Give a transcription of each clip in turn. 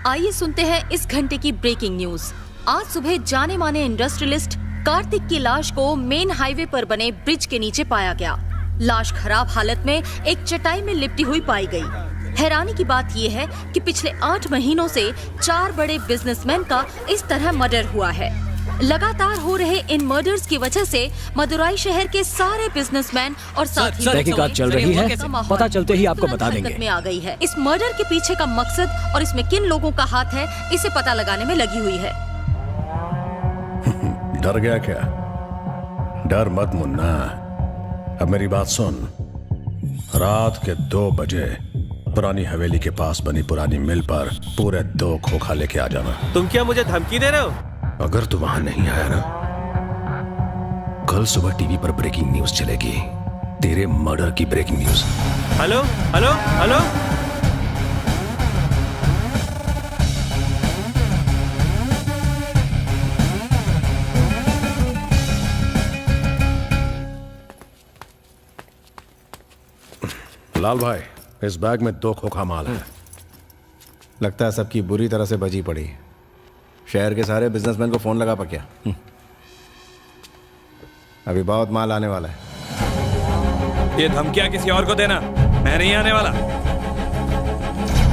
आइए सुनते हैं इस घंटे की ब्रेकिंग न्यूज। आज सुबह जाने माने इंडस्ट्रियलिस्ट कार्तिक की लाश को मेन हाईवे पर बने ब्रिज के नीचे पाया गया। लाश खराब हालत में एक चटाई में लिपटी हुई पाई गई। हैरानी की बात यह है कि पिछले 8 महीनों से 4 बड़े बिजनेसमैन का इस तरह मर्डर हुआ है। लगातार हो रहे इन मर्डर्स की वजह से मदुराई शहर के सारे बिजनेसमैन और साथियों तहकीकात चल रही है, पता चलते ही आपको बता देंगे। में आ गई है। इस मर्डर के पीछे का मकसद और इसमें किन लोगों का हाथ है, इसे पता लगाने में लगी हुई है। डर गया क्या? डर मत मुन्ना, अब मेरी बात सुन। रात के 2 बजे पुरानी हवेली के पास बनी पुरानी मिल पर पूरे 2 खोखा लेके आ जाना। तुम क्या मुझे धमकी दे रहे हो? अगर तू वहां नहीं आया ना, कल सुबह टीवी पर ब्रेकिंग न्यूज चलेगी, तेरे मर्डर की breaking news. Hello hello hello, Lal भाई, इस बैग में 2 खोखा माल है। लगता है सबकी बुरी तरह से बजी पड़ी। शहर के सारे बिजनेसमैन को फोन लगा पक्या। अभी बहुत माल आने वाला है। ये धमकियां किसी और को देना, मैं नहीं आने वाला।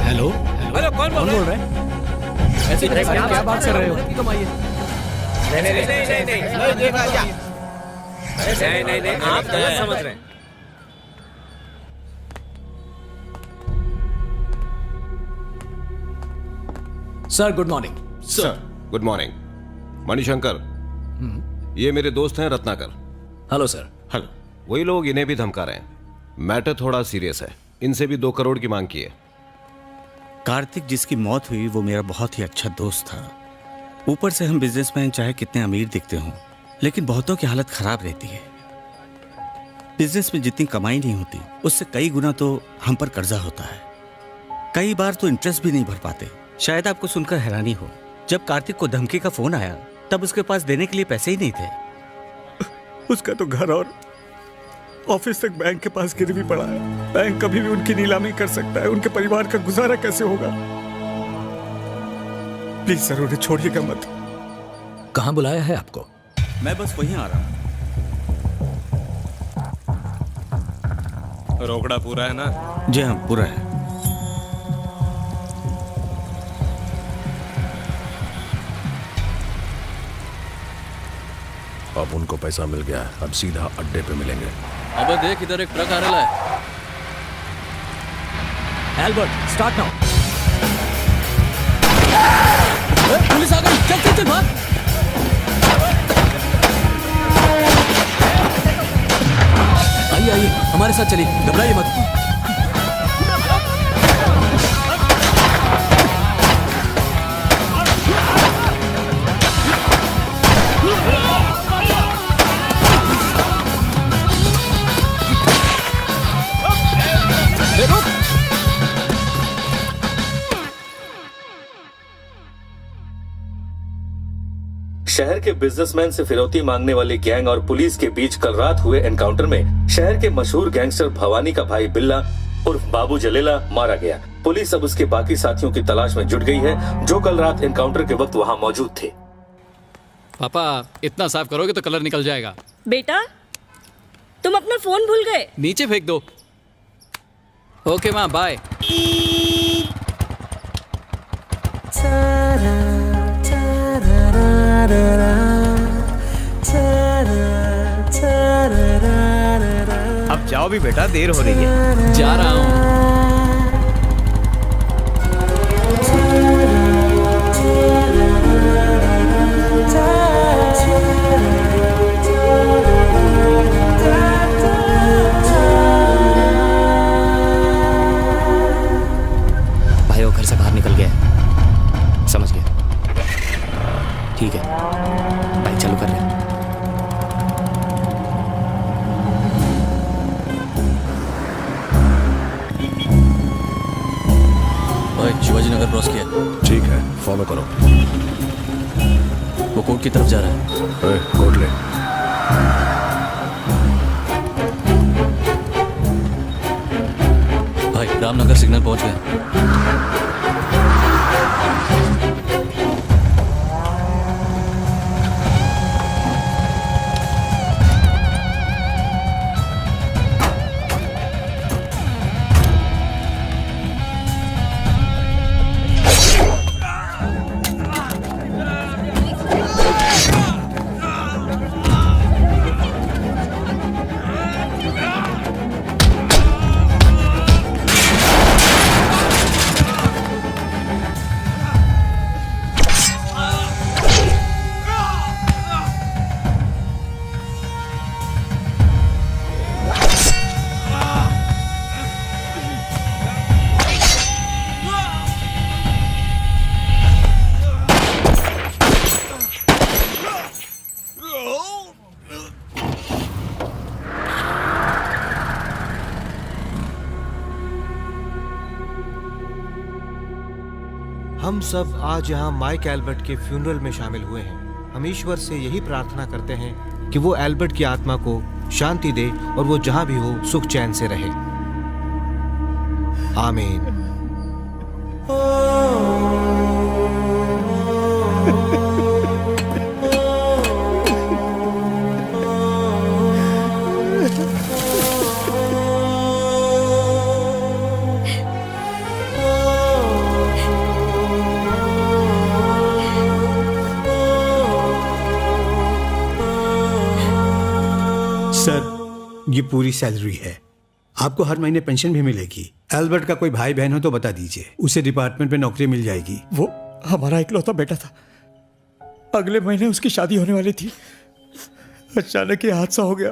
हेलो हेलो, कौन बोल रहे हैं? ऐसे क्या बात कर रहे हो? तुम आइए। नहीं, आप गलत समझ रहे हैं। Sir good morning. Sir good morning. Manishankar, ये मेरे दोस्त हैं रत्नाकर। Hello sir. हेलो। वही लोग इन्हें भी धमका रहे हैं। मैटर थोड़ा सीरियस है, इनसे भी 2 करोड़ की मांग की है। कार्तिक जिसकी मौत हुई वो मेरा बहुत ही अच्छा दोस्त था। ऊपर से हम बिजनेसमैन चाहे कितने अमीर दिखते हों, लेकिन बहुतों की हालत खराब रहती है। बिजनेस में जितनी कमाई नहीं होती उससे कई गुना तो हम पर कर्जा होता है। कई बार तो इंटरेस्ट भी नहीं भर पाते। शायद आपको सुनकर हैरानी हो, जब कार्तिक को धमकी का फोन आया तब उसके पास देने के लिए पैसे ही नहीं थे। उसका तो घर और ऑफिस तक बैंक के पास गिरवी पड़ा है। बैंक कभी भी उनकी नीलामी कर सकता है। उनके परिवार का गुजारा कैसे होगा? प्लीज सर, उन्हें छोड़िएगा मत। कहाँ बुलाया है आपको? मैं बस वहीं आ रहा हूँ। रोकड़ा पूरा है ना? जी हाँ, पूरा है। अब उनको पैसा मिल गया, अब सीधा अड्डे पे मिलेंगे। अबे देख, इधर एक ट्रक आ रहा है। Albert start now. पुलिस आ गई, चल चल चल भाग। आइए आइए, हमारे साथ चलिए, घबराइए मत। शहर के बिजनेसमैन से फिरौती मांगने वाली गैंग और पुलिस के बीच कल रात हुए एनकाउंटर में शहर के मशहूर गैंगस्टर भवानी का भाई बिल्ला उर्फ बाबू जलेला मारा गया। पुलिस अब उसके बाकी साथियों की तलाश में जुट गई है, जो कल रात एनकाउंटर के वक्त वहां मौजूद थे। पापा, इतना साफ करोगे तो कलर निकल जाएगा। बेटा, तुम अपना फोन भूल गए। नीचे फेंक दो। ओके माँ, बाय। अब जाओ भी बेटा, देर हो रही है। जा रहा हूँ। भाई वो घर से बाहर निकल गया, समझ गया। ठीक है, बाइक चालू कर ले। शिवाजी नगर क्रॉस किया। ठीक है, फॉलो करो। वो कोर्ट की तरफ जा रहा है। कोर्ट ले। भाई रामनगर सिग्नल पहुंच गए। सब आज यहाँ माइक एल्बर्ट के फ्यूनरल में शामिल हुए हैं। हम ईश्वर से यही प्रार्थना करते हैं कि वो एल्बर्ट की आत्मा को शांति दे और वो जहां भी हो सुख चैन से रहे। आमीन। सर, ये पूरी सैलरी है। आपको हर महीने पेंशन भी मिलेगी। एल्बर्ट का कोई भाई बहन हो तो बता दीजिए, उसे डिपार्टमेंट में नौकरी मिल जाएगी। वो हमारा इकलौता बेटा था। अगले महीने उसकी शादी होने वाली थी। अचानक ये हादसा हो गया।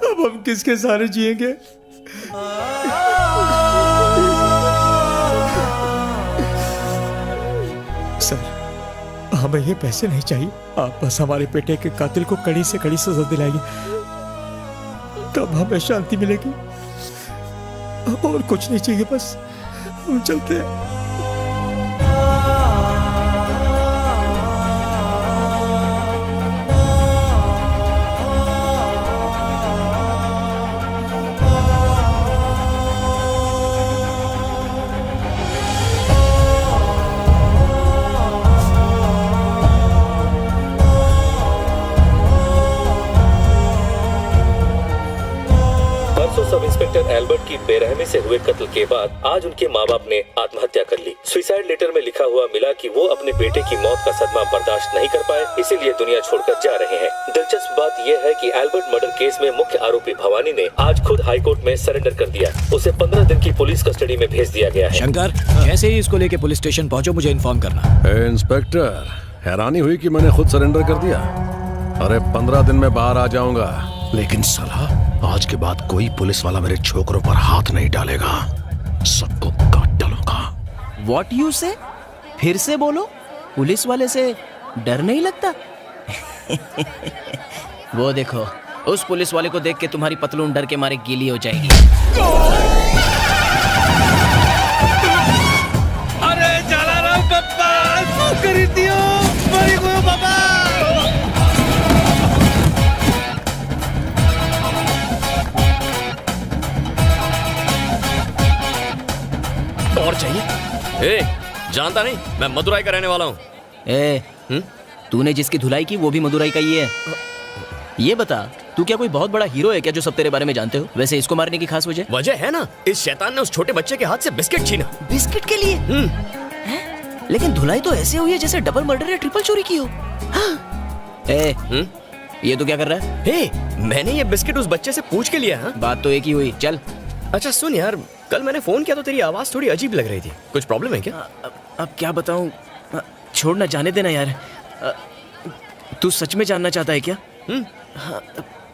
अब हम किसके सहारे जिएंगे? सर, हमें ये पैसे नहीं चाहिए। आप बस हमारे बेटे के कातिल को कड़ी से कड़ी सजा दिलाइए, तब हमें शांति मिलेगी। और कुछ नहीं चाहिए, बस हम चलते हैं। सब इंस्पेक्टर एल्बर्ट की बेरहमी से हुए कत्ल के बाद आज उनके माँ बाप ने आत्महत्या कर ली। सुसाइड लेटर में लिखा हुआ मिला कि वो अपने बेटे की मौत का सदमा बर्दाश्त नहीं कर पाए, इसीलिए दुनिया छोड़कर जा रहे हैं। दिलचस्प बात यह है कि एल्बर्ट मर्डर केस में मुख्य आरोपी भवानी ने आज खुद हाईकोर्ट में सरेंडर कर दिया। उसे 15 दिन की पुलिस कस्टडी में भेज दिया गया है। शंकर, जैसे ही इसको लेके पुलिस स्टेशन पहुंचो मुझे इन्फॉर्म करना। इंस्पेक्टर, हैरानी हुई कि मैंने खुद सरेंडर कर दिया। अरे 15 दिन में बाहर आ जाऊंगा, लेकिन साला आज के बाद कोई पुलिस वाला मेरे छोकरों पर हाथ नहीं डालेगा। सबको काट डालूंगा। व्हाट यू से? फिर से बोलो। पुलिस वाले से डर नहीं लगता? वो देखो, उस पुलिस वाले को देख के तुम्हारी पतलून डर के मारे गीली हो जाएगी। अरे जलाराम बाबा, कर दियो बड़ी गो बाबा। और चाहिए? ए, जानता नहीं, मैं मदुराई का रहने वाला हूँ। तूने जिसकी धुलाई की वो भी मदुराई का ही है। ये बता, तू क्या कोई बहुत बड़ा हीरो है क्या जो सब तेरे बारे में जानते हो? वैसे इसको मारने की खास वजह है ना, इस शैतान ने उस छोटे बच्चे के हाथ से बिस्किट छीना। बिस्किट के लिए? लेकिन धुलाई तो ऐसे हुई है जैसे डबल मर्डर या ट्रिपल चोरी की हो। ये तो क्या कर रहा है? मैंने ये बिस्किट उस बच्चे से पूछ के लिया। बात तो एक ही हुई। चल। अच्छा सुन यार, कल मैंने फोन किया तो तेरी आवाज थोड़ी अजीब लग रही थी। कुछ प्रॉब्लम है क्या? अब क्या बताऊं, छोड़ना, जाने देना यार। तू सच में जानना चाहता है क्या?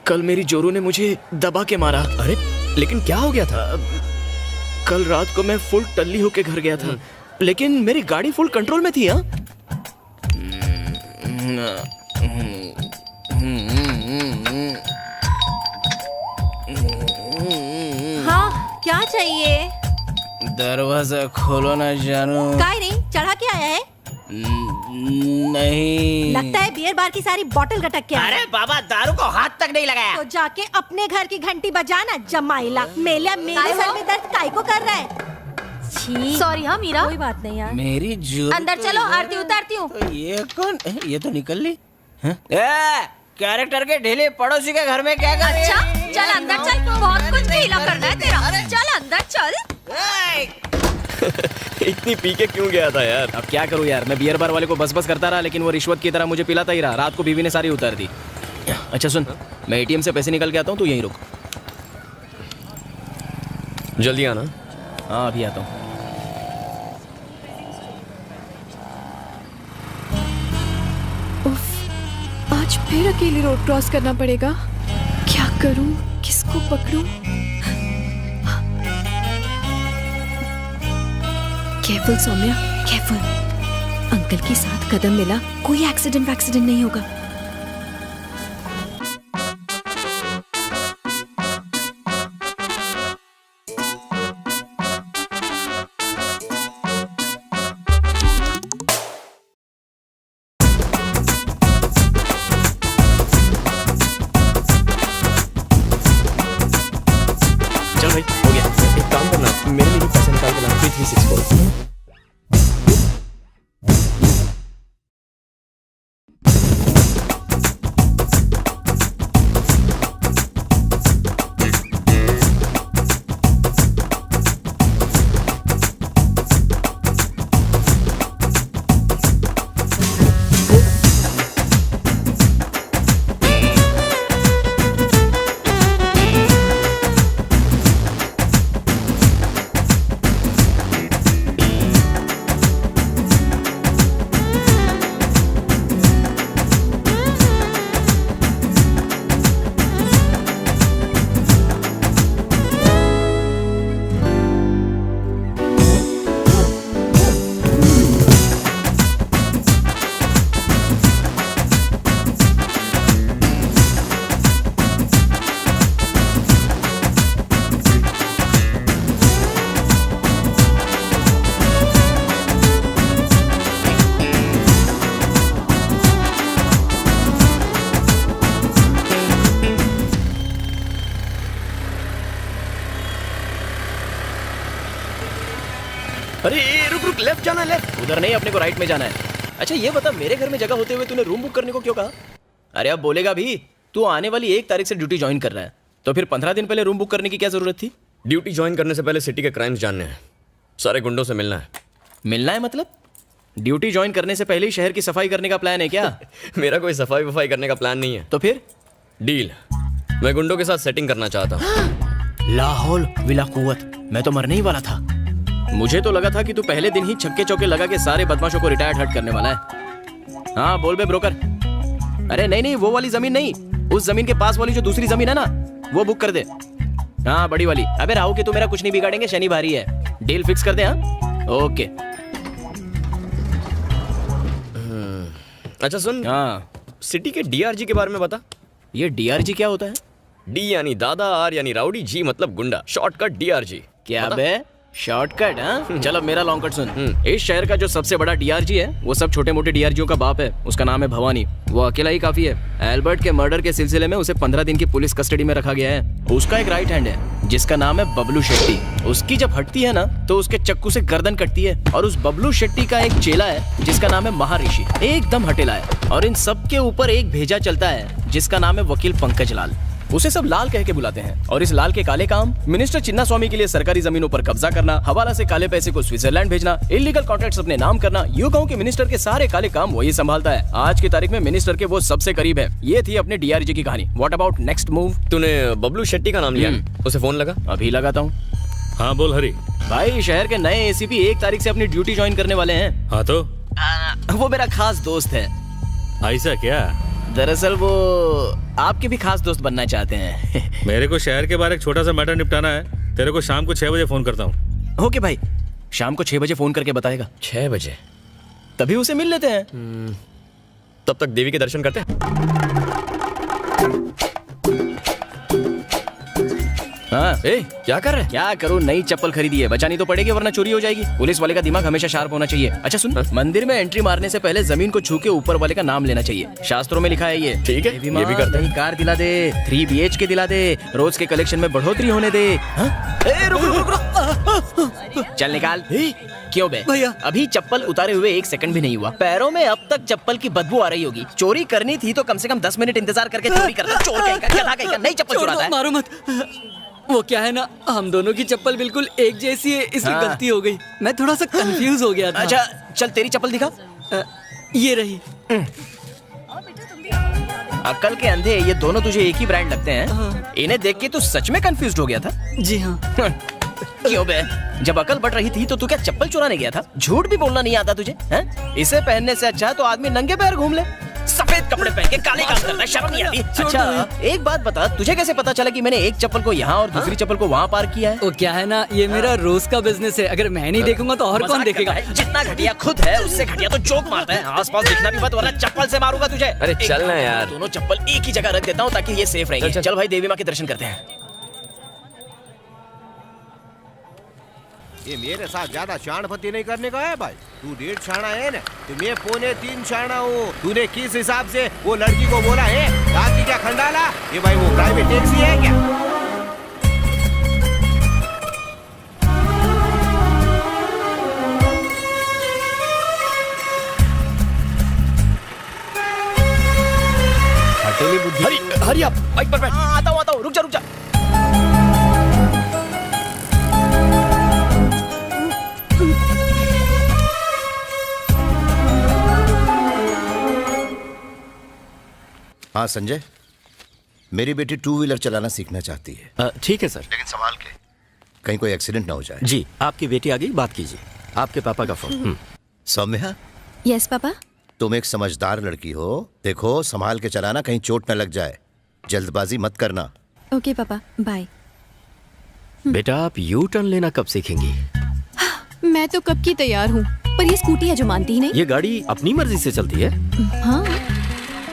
कल मेरी जोरू ने मुझे दबा के मारा। अरे लेकिन क्या हो गया था? कल रात को मैं फुल टल्ली होके घर गया था, लेकिन मेरी गाड़ी फुल कंट्रोल में थी। हाँ, क्या चाहिए? दरवाजा खोलो ना जानू। काय नहीं, चढ़ा के आया है? नहीं, लगता है बियर बार की सारी बोतल गटक के आया। अरे बाबा, दारू को हाथ तक नहीं लगाया। तो जाके अपने घर की घंटी बजाना जमाइला। मेरे सर में दर्द काय को कर रहा है? सॉरी। हाँ मीरा, कोई बात नहीं यार। मेरी जोरू अंदर चलो, आरती उतारती हूँ। तो ये कौन? ये तो निकल ली। कैरेक्टर के ढीले पड़ोसी के घर में क्या कर रही है? अच्छा, चल अंदर चल, बहुत कुछ ढीला करना है तेरा। चल अंदर चल। इतनी पी के क्यों गया था यार? अब क्या करूं यार, मैं बियर बार वाले को बस बस करता रहा, लेकिन वो रिश्वत की तरह मुझे पिलाता ही रहा। रात को बीवी ने सारी उतार दी। अच्छा सुन, मैं एटीएम से पैसे निकल के आता हूँ, तू यहीं रुक। जल्दी आना। हाँ, अभी आता हूँ। आज फिर अकेले रोड क्रॉस करना पड़ेगा। क्या करूं, किसको पकड़ूं? Careful Saumya, careful. अंकल के साथ कदम मिला, कोई एक्सीडेंट नहीं होगा। अरे रुक रुक, लेफ्ट जाना, लेफ्ट। उधर नहीं, अपने को राइट में जाना है। अच्छा ये बता, मेरे घर में जगह होते हुए तूने रूम बुक करने को क्यों कहा? अरे अब बोलेगा भी, तू आने वाली 1 तारीख से ड्यूटी ज्वाइन कर रहा है, तो फिर 15 दिन पहले रूम बुक करने की क्या जरूरत थी? ड्यूटी ज्वाइन करने से पहले सिटी के क्राइम्स जानने हैं, सारे गुंडों से मिलना है। मिलना है मतलब? ड्यूटी ज्वाइन करने से पहले ही शहर की सफाई करने का प्लान है क्या? मेरा कोई सफाई वफाई करने का प्लान नहीं है। तो फिर? डील, मैं गुंडों के साथ सेटिंग करना चाहता हूँ। लाहौल विला कुव्वत, मैं तो मरने ही वाला था। मुझे तो लगा था कि तू पहले दिन ही छक्के चौके लगा के सारे बदमाशों को रिटायर्ड हट करने वाला है। हाँ बोल बे ब्रोकर। अरे नहीं नहीं, वो वाली जमीन नहीं, उस जमीन के पास वाली जो दूसरी जमीन है ना, वो बुक कर दे। हाँ बड़ी वाली। अबे राहु के तू मेरा कुछ नहीं बिगाड़ेंगे, शनि भारी है। डील फिक्स कर दे। हाँ ओके। अच्छा सुन, हाँ सिटी के डीआरजी के बारे में बता। ये डीआरजी क्या होता है? डी यानी दादा, आर यानी राउडी, जी मतलब गुंडा, शॉर्टकट डीआरजी। क्या बे शॉर्टकट? हाँ चल अब मेरा लॉन्ग कट सुन। इस शहर का जो सबसे बड़ा डीआरजी है वो सब छोटे मोटे डीआरजीओं का बाप है। उसका नाम है भवानी। वो अकेला ही काफी है। एल्बर्ट के मर्डर के सिलसिले में उसे 15 दिन की पुलिस कस्टडी में रखा गया है। उसका एक राइट हैंड है जिसका नाम है बबलू शेट्टी। उसकी जब हटती है ना तो उसके चक्कू से गर्दन कटती है। और उस बबलू शेट्टी का एक चेला है जिसका नाम है महर्षि, एकदम हटेला है। और इन सब के ऊपर एक भेजा चलता है जिसका नाम है वकील पंकज लाल। उसे सब लाल कह के बुलाते हैं। और इस लाल के काले काम मिनिस्टर चिन्ना स्वामी के लिए सरकारी जमीनों पर कब्जा करना, हवाला से काले पैसे को स्विट्जरलैंड भेजना, इलीगल कॉन्ट्रैक्ट्स अपने नाम करना, यूं कहूं कि मिनिस्टर के सारे काले काम वही संभालता है। आज की तारीख में मिनिस्टर के वो सबसे करीब है। ये थी अपने डीआरजी की कहानी। What about next move? तूने बबलू शेट्टी का नाम लिया, उसे फोन लगा? अभी लगाता हूँ। हाँ बोल हरी। भाई शहर के नए एसीपी 1 तारीख से अपनी ड्यूटी ज्वाइन करने वाले हैं। हाँ तो वो मेरा खास दोस्त है। ऐसा क्या? दरअसल वो आपके भी खास दोस्त बनना चाहते हैं। मेरे को शहर के बारे एक छोटा सा मैटर निपटाना है। तेरे को शाम को 6 बजे फोन करता हूँ। ओके भाई, शाम को 6 बजे फोन करके बताएगा। 6 बजे? तभी उसे मिल लेते हैं। तब तक देवी के दर्शन करते हैं। हाँ ए, क्या कर रहे? क्या करूँ, नई चप्पल खरीदी है, बचानी तो पड़ेगी वरना चोरी हो जाएगी। पुलिस वाले का दिमाग हमेशा शार्प होना चाहिए। अच्छा सुन, मंदिर में एंट्री मारने से पहले जमीन को छू के ऊपर वाले का नाम लेना चाहिए। शास्त्रों में लिखा है ये। ठीक है, ये भी करते हैं। कार दिला दे, 3 BHK दिला दे, रोज के कलेक्शन में बढ़ोतरी होने दे। चल निकाल। क्यों बे भैया? अभी चप्पल उतारे हुए 1 सेकंड भी नहीं हुआ। पैरों में अब तक चप्पल की बदबू आ रही होगी। चोरी करनी थी तो कम से कम 10 मिनट इंतजार करके चोरी करता। चोर कहेगा, नई चप्पल चुराता है। मारो मत। वो क्या है ना, हम दोनों की चप्पल बिल्कुल एक जैसी है, इसलिए हाँ। गलती हो गई। मैं थोड़ा सा कंफ्यूज हो गया था। अच्छा चल तेरी चप्पल दिखा। ये रही। अक्ल के अंधे, ये दोनों तुझे एक ही ब्रांड लगते हैं। इन्हें देख के तू सच में कंफ्यूज हो गया था? जी हाँ। क्यों बे? जब अकल बढ़ रही थी तो तू क्या चप्पल चुराने गया था? झूठ भी बोलना नहीं आता तुझे? हैं? इसे पहनने से अच्छा तो आदमी नंगे पैर घूम ले। सफेद कपड़े पहन के काले काम करता है, शर्म नहीं आती? अच्छा एक बात बता, तुझे कैसे पता चला कि मैंने एक चप्पल को यहाँ और दूसरी चप्पल को वहाँ पार्क किया है? वो क्या है ना, ये मेरा रोज का बिजनेस है। अगर मैं नहीं देखूंगा तो और कौन देखेगा? जितना घटिया खुद है उससे घटिया तो जोक मारता है। आसपास दिखना भी मत वरना चप्पल से मारूंगा तुझे। अरे चल ना यार। दोनों चप्पल एक ही जगह रख देता हूँ ताकि ये सेफ रहेंगे। चल भाई, देवी माँ के दर्शन करते हैं। ये मेरे साथ ज्यादा शाणपति नहीं करने का है भाई। तू 1.5 शाणा है ना, तो मैं 2.25 शाणा हूँ। तूने किस हिसाब से वो लड़की को बोला है रात क्या खंडाला? ये भाई वो प्राइवेट टैक्सी है क्या? 3 हरी अप, बाइक पर बैठ। आता हूँ, रुक जा। हाँ संजय, मेरी बेटी टू व्हीलर चलाना सीखना चाहती है। ठीक है सर। लेकिन संभाल के, कहीं कोई एक्सीडेंट ना हो जाए। जी, आपकी बेटी आ गई, बात कीजिए। आपके पापा का फोन। Saumya, yes papa. तुम एक समझदार लड़की हो, देखो संभाल के चलाना, कहीं चोट न लग जाए। जल्दबाजी मत करना। ओके पापा, बाय। बेटा आप यू टर्न लेना कब सीखेंगी? मैं तो कब की तैयार हूँ, पर ये स्कूटी है जो मानती ही नहीं। ये गाड़ी अपनी मर्जी से चलती है। हाँ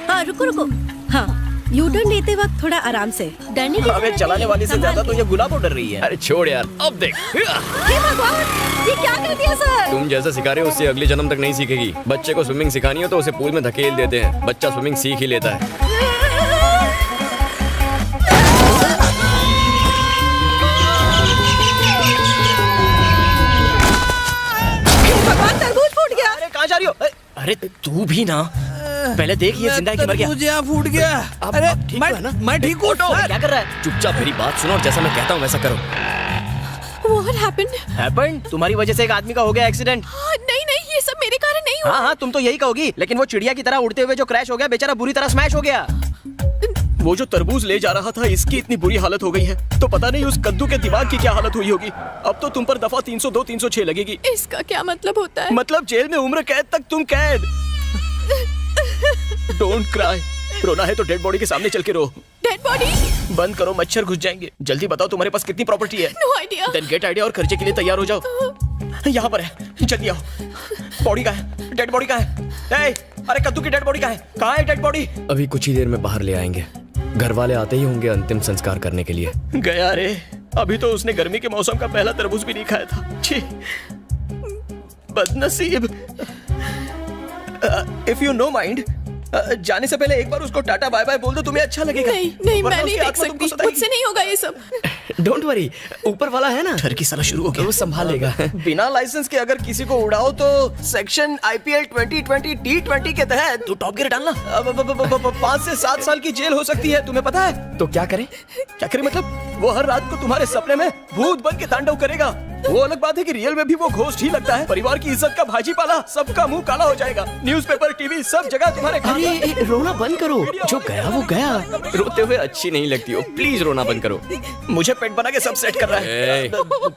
हाँ, रुको। हाँ, यू टर्न लेते वक्त थोड़ा आराम से, डरने की अबे चलाने वाली से ज्यादा तो ये गुलाब डर रही है। अरे छोड़ यार, अब देख। हे भगवान, ये क्या कर दिया सर? तुम जैसा सिखा रहे हो उससे अगले जन्म तक नहीं सीखेगी। बच्चे को स्विमिंग सिखानी हो तो उसे पूल में धकेल देते हैं, बच्चा स्विमिंग सीख ही लेता है। भगवान, तरबूज फूट गया। अरे कहाँ जा रही हो? अरे तू भी ना, पहले देख ये जिंदा है कि मर गया। मुझे फूट गया। अरे मैं ठीक हूँ। क्या कर रहा है? चुपचाप मेरी बात सुनो और जैसा मैं कहता हूँ वैसा करो। What happened? हैपेंड? तुम्हारी वजह से एक आदमी का हो गया एक्सीडेंट। नहीं, ये सब मेरे कारण नहीं हुआ। हाँ, तुम तो यही कहोगी, लेकिन वो चिड़िया की तरह उड़ते हुए जो क्रैश हो गया, बेचारा बुरी तरह स्मैश हो गया। वो जो तरबूज ले जा रहा था, इसकी इतनी बुरी हालत हो गई है, तो पता नहीं उस कद्दू के दिमाग की क्या हालत हुई होगी। अब तो तुम पर दफा 302, 306 लगेगी। इसका क्या मतलब होता है? मतलब जेल में उम्र कैद तक तुम कैद। Don't cry. रोना है तो डेड बॉडी के सामने चल के रो। Dead body? बंद करो, मच्छर घुस जाएंगे। जल्दी बताओ तुम्हारे पास कितनी प्रॉपर्टी है? No idea. Then get idea और खर्चे के लिए तैयार हो जाओ। यहाँ पर है, जल्दी आओ। बॉडी कहाँ है? डेड बॉडी कहाँ है? अरे कद्दू की डेड बॉडी कहाँ है? कहाँ है डेड बॉडी? अभी कुछ ही देर में बाहर ले आएंगे। घर वाले आते ही होंगे अंतिम संस्कार करने के लिए। गया रे, अभी तो उसने गर्मी के मौसम का पहला तरबूज भी नहीं खाया था। छी, बदनसीब। इफ यू नो माइंड, जाने से पहले एक बार उसको टाटा बाय बाय बोल दो, तुम्हें अच्छा लगेगा। नहीं, मैं नहीं देख सकती, मुझसे नहीं होगा ये सब। डोंट वरी, ऊपर वाला है ना, डर की साला शुरू हो गया। वो संभालेगा। बिना लाइसेंस के अगर किसी को उड़ाओ तो सेक्शन IPL 2020 T20 के तहत तो टॉप गियर डालना 5 से 7 साल की जेल हो सकती है, तुम्हें पता है? तो क्या करें? मतलब वो हर रात को तुम्हारे सपने में भूत बन के तांडव करेगा। वो अलग बात है कि रियल में भी वो घोस्ट ही लगता है। परिवार की इज्जत का भाजी पाला, सबका मुंह काला हो जाएगा। न्यूज़पेपर, टीवी, सब जगह तुम्हारे काम। अरे रोना बंद करो, जो गया वो गया। रोते हुए अच्छी नहीं लगती हो, प्लीज रोना बंद करो। मुझे पेट बना के सब सेट कर रहा है।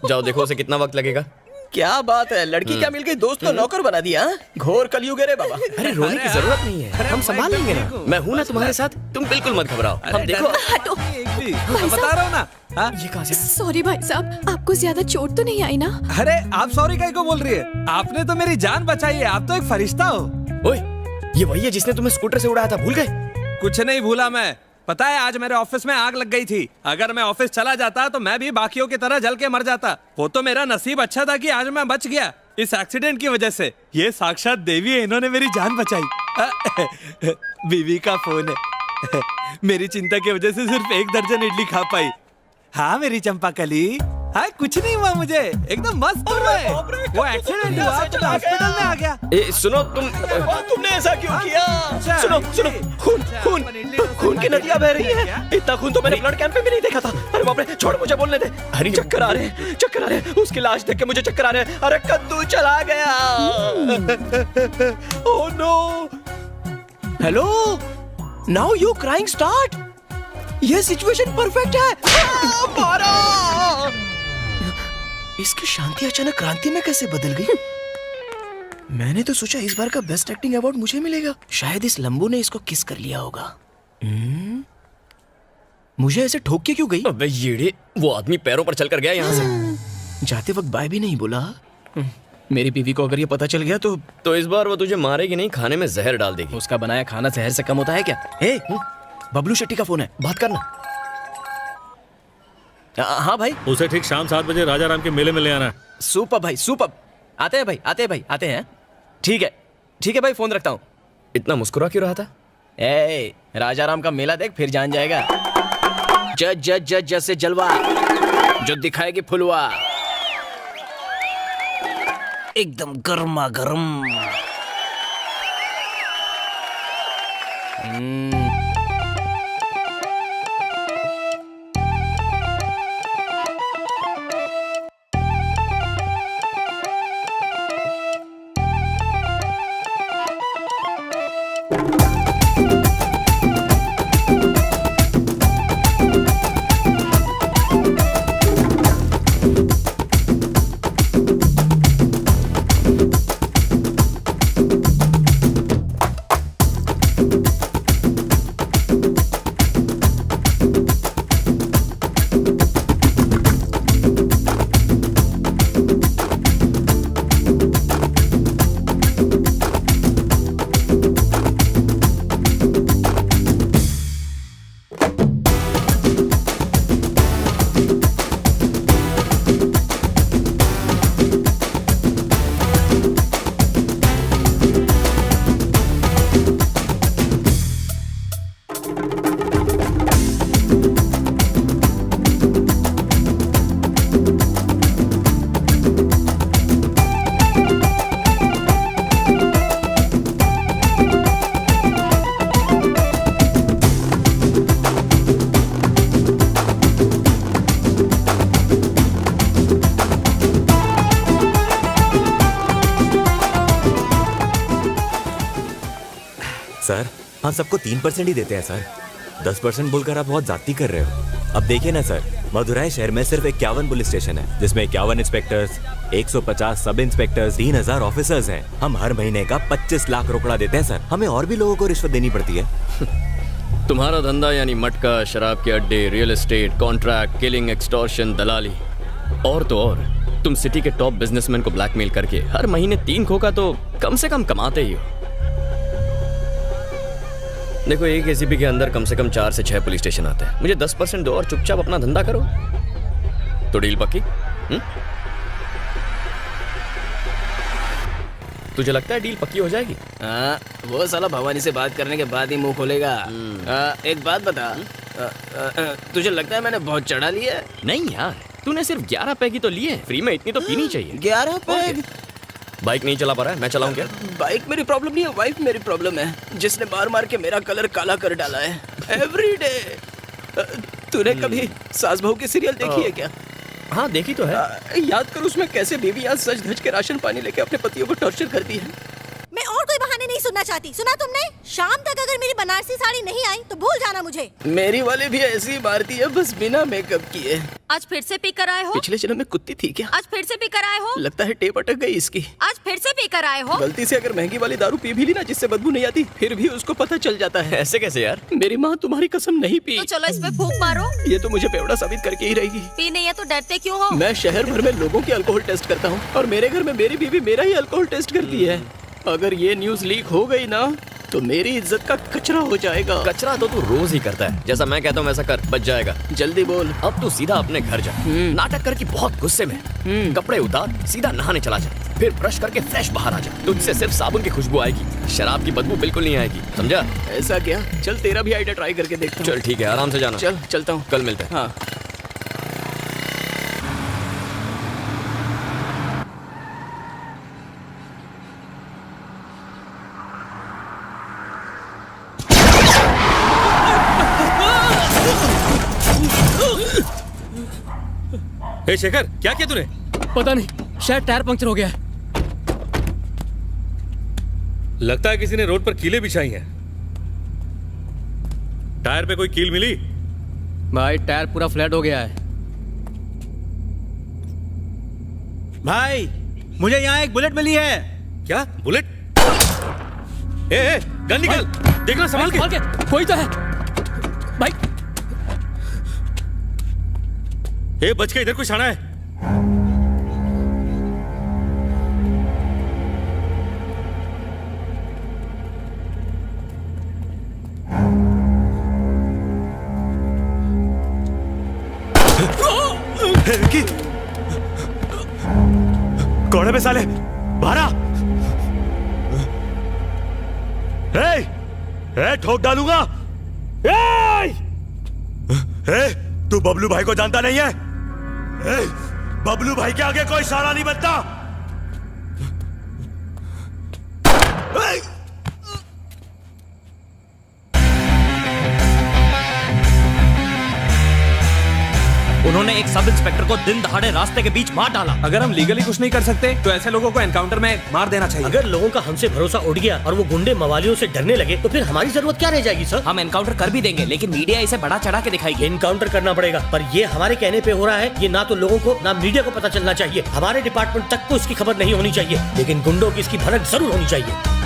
जाओ देखो उसे कितना वक्त लगेगा। क्या बात है, लड़की क्या मिल गई, दोस्त को नौकर बना दिया। घोर कलयुग है रे बाबा। अरे रोने की जरूरत नहीं है, हम संभाल लेंगे ना। मैं हूँ ना तुम्हारे साथ, तुम बिल्कुल मत घबराओ। हम देखो। हटो। बता रहा हूँ ना। ये कहाँ से? सॉरी भाई साहब, आपको ज्यादा चोट तो नहीं आई ना? अरे आप सॉरी काहे को बोल रही है? आपने तो मेरी जान बचाई है, आप तो एक फरिश्ता हो। ओए, ये वही है जिसने तुम्हें स्कूटर से उड़ाया था, भूल गए? कुछ नहीं भूला मैं। पता है आज मेरे ऑफिस में आग लग गई थी। अगर मैं ऑफिस चला जाता तो मैं भी बाकियों की तरह जल के मर जाता। वो तो मेरा नसीब अच्छा था कि आज मैं बच गया इस एक्सीडेंट की वजह से। ये साक्षात देवी है, इन्होंने मेरी जान बचाई। बीवी का फोन है। मेरी चिंता की वजह से सिर्फ 1 दर्जन इडली खा पाई। हाँ मेरी चंपाकली, हाँ कुछ नहीं हुआ मुझे, एकदम मस्त हूँ मैं। वो एक्सीडेंट हुआ तो हॉस्पिटल में आ गया। ए सुनो, तुमने ऐसा क्यों किया? सुनो, खून की नदियां बह रही है। इतना खून तो मैंने ब्लड कैंप में भी नहीं देखा था। अरे बाप रे, छोड़, मुझे बोलने दे। अरे चक्कर आ रहे हैं। उसकी लाश देख के मुझे चक्कर आ रहे हैं। अरे कद्दू चला गया। Oh no. Hello, now you crying start. ये सिचुएशन परफेक्ट है। मारा। इसकी शांति अचानक क्रांति में कैसे बदल गई? मैंने तो सोचा इस बार का बेस्ट एक्टिंग अवार्ड मुझे मिलेगा। शायद इस लंबू ने इसको किस कर लिया होगा। मुझे ऐसे ठोक के क्यों गई? अबे येड़े, वो आदमी पैरों पर चलकर गया यहाँ से। जाते वक्त बाय भी नहीं बोला। मेरी बीवी को अगर ये पता चल गया तो इस बार वो तुझे मारेगी नहीं, खाने में जहर डाल देगी। उसका बनाया खाना जहर से कम होता है क्या? हे, बबलू शेट्टी का फोन है, बात करना। हाँ भाई, उसे ठीक शाम 7 बजे राजा राम के मेले में ले आना। सुपर भाई, सुपर। आते हैं। ठीक है भाई, फोन रखता हूँ। इतना मुस्कुरा क्यों रहा था? राजा राम का मेला देख, फिर जान जाएगा। जज से जलवा, जो दिखाएगी फुलवा, एकदम गर्मा गर्म। सर हम सबको 3% ही देते हैं सर। 10% बोलकर आप बहुत ज्यादती कर रहे हो। अब देखिए ना सर, मदुरई शहर में सिर्फ 51 पुलिस स्टेशन है, जिसमें 51 इंस्पेक्टर्स, 150 सब इंस्पेक्टर्स, 3000 ऑफिसर्स हैं। हम हर महीने का 25 लाख रुपया देते हैं सर। हमें और भी लोगों को रिश्वत देनी पड़ती है। तुम्हारा धंधा यानी मटका, शराब के अड्डे, real estate, contract, killing, extortion, दलाली और तो और तुम सिटी के टॉप बिजनेसमैन को ब्लैकमेल करके हर महीने 3 खोखा तो कम से कम कमाते ही हो। देखो, एक एसीपी के अंदर कम से कम 4 से 6 पुलिस स्टेशन आते हैं। मुझे 10% दो और चुपचाप अपना धंधा करो, तो डील पक्की? तुझे लगता है डील पक्की हो जाएगी? वो साला भवानी से बात करने के बाद ही मुंह खोलेगा। एक बात बता, तुझे लगता है मैंने बहुत चढ़ा लिया है? नहीं यार, तूने सिर्फ 11 पैग ही तो लिए। फ्री में इतनी तो पीनी चाहिए। 11 पैग? बाइक नहीं चला पा रहा है, मैं चलाऊं क्या? बाइक मेरी प्रॉब्लम नहीं है, वाइफ मेरी प्रॉब्लम है, जिसने मार मार के मेरा कलर काला कर डाला है एवरीडे। तूने कभी सास बहू की सीरियल देखी है क्या? हाँ देखी तो है। याद कर उसमें कैसे बीवी आज सज धज के राशन पानी लेके अपने पतियों को टॉर्चर करती है। मैं और कोई बहाने नहीं सुनना चाहती। सुना तुमने? शाम तक अगर मेरी बनारसी साड़ी नहीं आई तो भूल जाना मुझे। मेरी वाली भी ऐसी मारती है, बस बिना मेकअप किए। आज फिर से पी कर आए हो? पिछले जन्म में कुत्ती थी क्या? आज फिर से पी कर आए हो? लगता है टेप अटक गई इसकी। आज फिर से पी कर आए हो? गलती से अगर महंगी वाली दारू पी भी ली ना, जिससे बदबू नहीं आती, फिर भी उसको पता चल जाता है। ऐसे कैसे यार? मेरी माँ तुम्हारी कसम नहीं पी। तो चलो इस पे फूंक मारो। ये तो मुझे बेवड़ा साबित करके ही रहेगी। पी नहीं है तो डरते क्यों हो? मैं शहर भर में लोगों के अल्कोहल टेस्ट करता हूँ और मेरे घर में मेरी बीवी मेरा ही अल्कोहल टेस्ट करती है। अगर ये न्यूज लीक हो गई ना तो मेरी इज्जत का कचरा हो जाएगा। कचरा तो तू रोज ही करता है, जैसा मैं कहता हूँ वैसा कर, बच जाएगा। जल्दी बोल। अब तू सीधा अपने घर जा, नाटक करके बहुत गुस्से में, कपड़े उतार, सीधा नहाने चला जा, फिर ब्रश करके फ्रेश बाहर आ जा। तुझसे सिर्फ साबुन की खुशबू आएगी, शराब की बदबू बिल्कुल नहीं आएगी, समझा? ऐसा क्या? चल तेरा भी आइडिया ट्राई करके देखता हूँ। चल ठीक है, आराम से जाना। चल चलता हूँ, कल मिलते हैं। हाँ। ए शेखर, क्या किया तूने? पता नहीं, शायद टायर पंक्चर हो गया है। लगता है किसी ने रोड पर कीलें बिछाई हैं। टायर पे कोई कील मिली? भाई टायर पूरा फ्लैट हो गया है। भाई मुझे यहाँ एक बुलेट मिली है। क्या बुलेट? ए, गन निकाल, देखना संभाल के। कोई तो है भाई। ए, बच के, इधर कुछ आना है। विक्की, कौन है साले? बारा, ठोक डालूंगा। तू बबलू भाई को जानता नहीं है? बबलू भाई के आगे कोई साला नहीं बनता। उन्होंने एक सब इंस्पेक्टर को दिन दहाड़े रास्ते के बीच मार डाला। अगर हम लीगली कुछ नहीं कर सकते तो ऐसे लोगों को एनकाउंटर में मार देना चाहिए। अगर लोगों का हमसे भरोसा उठ गया और वो गुंडे मवालियों से डरने लगे तो फिर हमारी जरूरत क्या रह जाएगी सर? हम एनकाउंटर कर भी देंगे, लेकिन मीडिया इसे बढ़ा चढ़ा के दिखाएगी। एनकाउंटर करना पड़ेगा, पर ये हमारे कहने पे हो रहा है। ये ना तो लोगों को ना मीडिया को पता चलना चाहिए। हमारे डिपार्टमेंट तक को इसकी खबर नहीं होनी चाहिए, लेकिन गुंडों की इसकी भनक जरूर होनी चाहिए।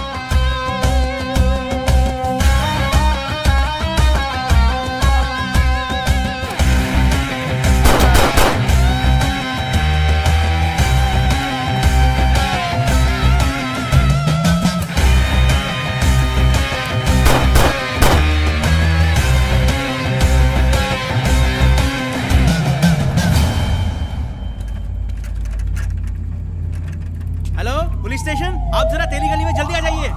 हेलो पुलिस स्टेशन, आप जरा तेली गली में जल्दी आ जाइए।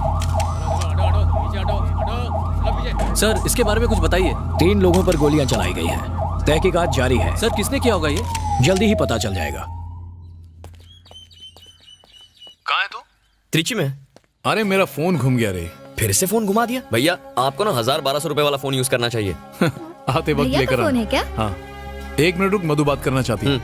सर इसके बारे में कुछ बताइए। 3 लोगों पर गोलियां चलाई गई हैं। तहकीकात जारी है। सर किसने किया होगा ये? जल्दी ही पता चल जाएगा। कहाँ है तू? त्रिची में। अरे मेरा फोन घूम गया रे। फिर से फोन घुमा दिया? भैया आपको ना 1000-1200 रुपए वाला फोन यूज करना चाहिए। आते वक्त लेकर फोन है क्या? हाँ 1 मिनट रुक, मधु बात करना चाहती हूँ।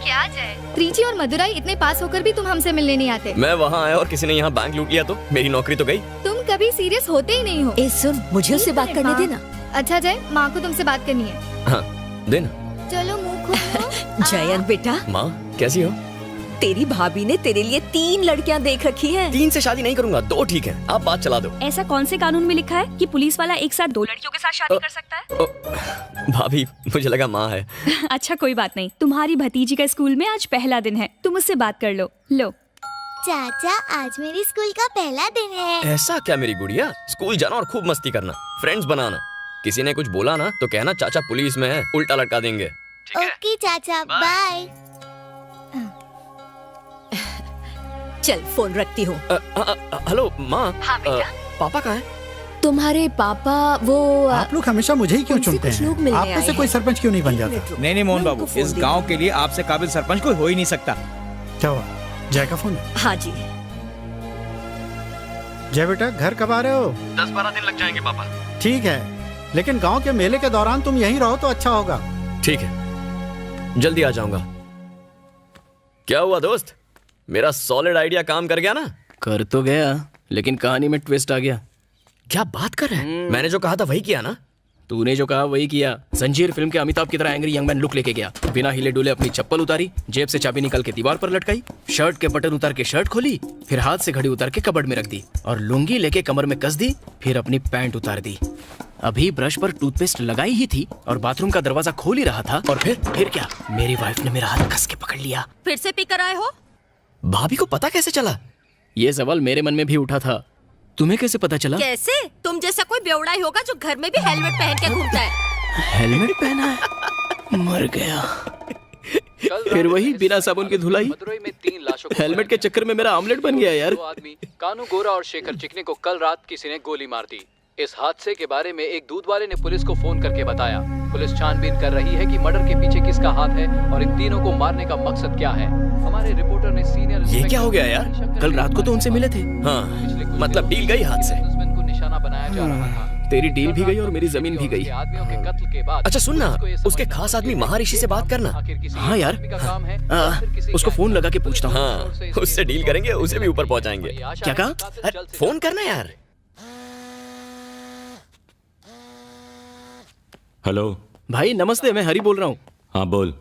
क्या जय? त्रिची और मदुराई इतने पास होकर भी तुम हमसे मिलने नहीं आते। मैं वहाँ आया और किसी ने यहाँ बैंक लूट लिया तो मेरी नौकरी तो गई। तुम कभी सीरियस होते ही नहीं हो। सुन, मुझे उससे बात करने देना। अच्छा जय, माँ को तुमसे बात करनी है। हाँ देना। चलो मुँह खोलो। जयंत बेटा, माँ कैसी हो? तेरी भाभी ने तेरे लिए 3 लड़कियां देख रखी हैं। 3 से शादी नहीं करूंगा, 2 ठीक है। आप बात चला दो। ऐसा कौन से कानून में लिखा है कि पुलिस वाला एक साथ 2 लड़कियों के साथ शादी कर सकता है? भाभी मुझे लगा माँ है। अच्छा कोई बात नहीं, तुम्हारी भतीजी का स्कूल में आज पहला दिन है, तुम उससे बात कर लो। लो चाचा, आज मेरी स्कूल का पहला दिन है। ऐसा क्या मेरी गुड़िया? स्कूल जाना और खूब मस्ती करना, फ्रेंड्स बनाना। किसी ने कुछ बोला ना तो कहना चाचा पुलिस में है, उल्टा लटका देंगे। ओके चाचा, बाय। चल फोन रखती हूँ। हेलो माँ। हाँ पापा कहाँ है? तुम्हारे पापा वो आप लोग हमेशा मुझे ही क्यों चुनते हैं? आप में से कोई सरपंच क्यों नहीं बन जाता? नहीं मोहन बाबू, इस गांव के लिए आपसे काबिल सरपंच कोई हो ही नहीं सकता। क्या हुआ? जय का फोन? हाँ जी। जय बेटा, घर कब आ रहे हो? 10-12 दिन लग जाएंगे पापा। ठीक है, लेकिन गांव के मेले के दौरान तुम यहीं रहो तो अच्छा होगा। ठीक है, जल्दी आ जाऊंगा। क्या हुआ दोस्त, मेरा सॉलिड आइडिया काम कर गया ना? कर तो गया, लेकिन कहानी में ट्विस्ट आ गया। क्या बात कर रहे हैं? मैंने जो कहा था वही किया ना? तूने जो कहा वही किया। जंजीर फिल्म के अमिताभ की तरह एंग्री यंग मैन लुक लेके गया। बिना हिले डुले अपनी चप्पल उतारी, जेब से चाबी निकाल के दीवार पर लटकाई, शर्ट के बटन उतार के शर्ट खोली, फिर हाथ से घड़ी उतार के कबर्ड में रख दी और लुंगी लेके कमर में कस दी, फिर अपनी पैंट उतार दी। अभी ब्रश पर टूथपेस्ट लगाई ही थी और बाथरूम का दरवाजा खोल ही रहा था, और फिर क्या, मेरी वाइफ ने मेरा हाथ कस के पकड़ लिया। फिर से पी कर आए हो? भाभी को पता कैसे चला? ये सवाल मेरे मन में भी उठा था। तुम्हें कैसे पता चला? कैसे? तुम जैसा कोई बेवड़ा ही होगा जो घर में भी हेलमेट पहन के घूमता है। हेलमेट पहना है? मर गया। फिर वही बिना साबुन की धुलाई। मदुरई में 3 लाशों को हेलमेट के चक्कर में मेरा ऑमलेट बन गया यार। 2 आदमी कानू गोरा और शेखर चिकने को कल रात किसी ने गोली मार दी। इस हादसे के बारे में एक दूध वाले ने पुलिस को फोन करके बताया। पुलिस छानबीन कर रही है कि मर्डर के पीछे किसका हाथ है और इन तीनों को मारने का मकसद क्या है। हमारे रिपोर्टर ने सीनियर ये क्या हो गया यार? कल रात को तो उनसे मिले थे। हाँ, मतलब डील गई हाथ से। बिजनेसमैन को निशाना बनाया जा रहा था। तेरी डील भी गई और मेरी जमीन भी गई। आदमियों के कत्ल के बाद अच्छा सुन ना, उसके खास आदमी महर्षि से बात करना। हाँ यार, उसको फोन लगा के पूछता हूँ। हाँ, उससे डील करेंगे, उसे भी ऊपर पहुंचाएंगे। क्या कहा? फोन करना यार। हेलो भाई नमस्ते, मैं हरी बोल रहा हूँ। हाँ बोल।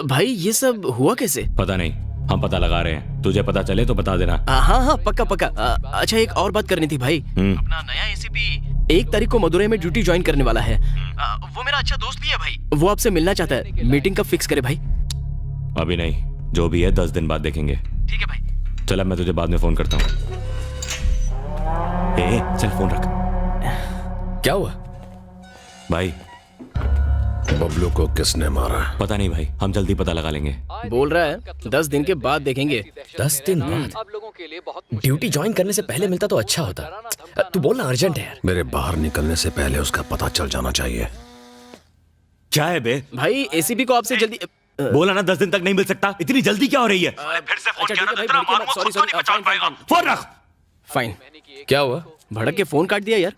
भाई ये सब हुआ कैसे? पता नहीं, हम पता लगा रहे हैं। तुझे पता चले तो बता देना। हाँ हाँ पक्का पक्का। अच्छा एक और बात करनी थी भाई। अपना नया एसीपी 1 तारीख को मदुरई में ड्यूटी ज्वाइन करने वाला है। वो मेरा अच्छा दोस्त भी है भाई। वो आपसे मिलना चाहता है। मीटिंग कब फिक्स करे भाई? अभी नहीं, जो भी है 10 दिन बाद देखेंगे। ठीक है भाई। चल अब मैं तुझे बाद में फोन करता हूँ। चल फोन रख। क्या हुआ भाई? बबलू को किसने मारा? पता नहीं भाई, हम जल्दी पता लगा लेंगे। बोल रहा है 10 दिन के बाद देखेंगे। 10 दिन बाद? ड्यूटी ज्वाइन करने से पहले मिलता तो अच्छा होता। तू बोलना अर्जेंट है यार। मेरे बाहर निकलने से पहले उसका पता चल जाना चाहिए। क्या है बे? भाई एसीपी को आपसे जल्दी बोला ना 10 दिन तक नहीं मिल सकता। इतनी जल्दी क्या हो रही है? फिर से फोन किया ना, सॉरी फोन रख। फाइन। क्या हुआ? भड़क के फोन काट दिया यार।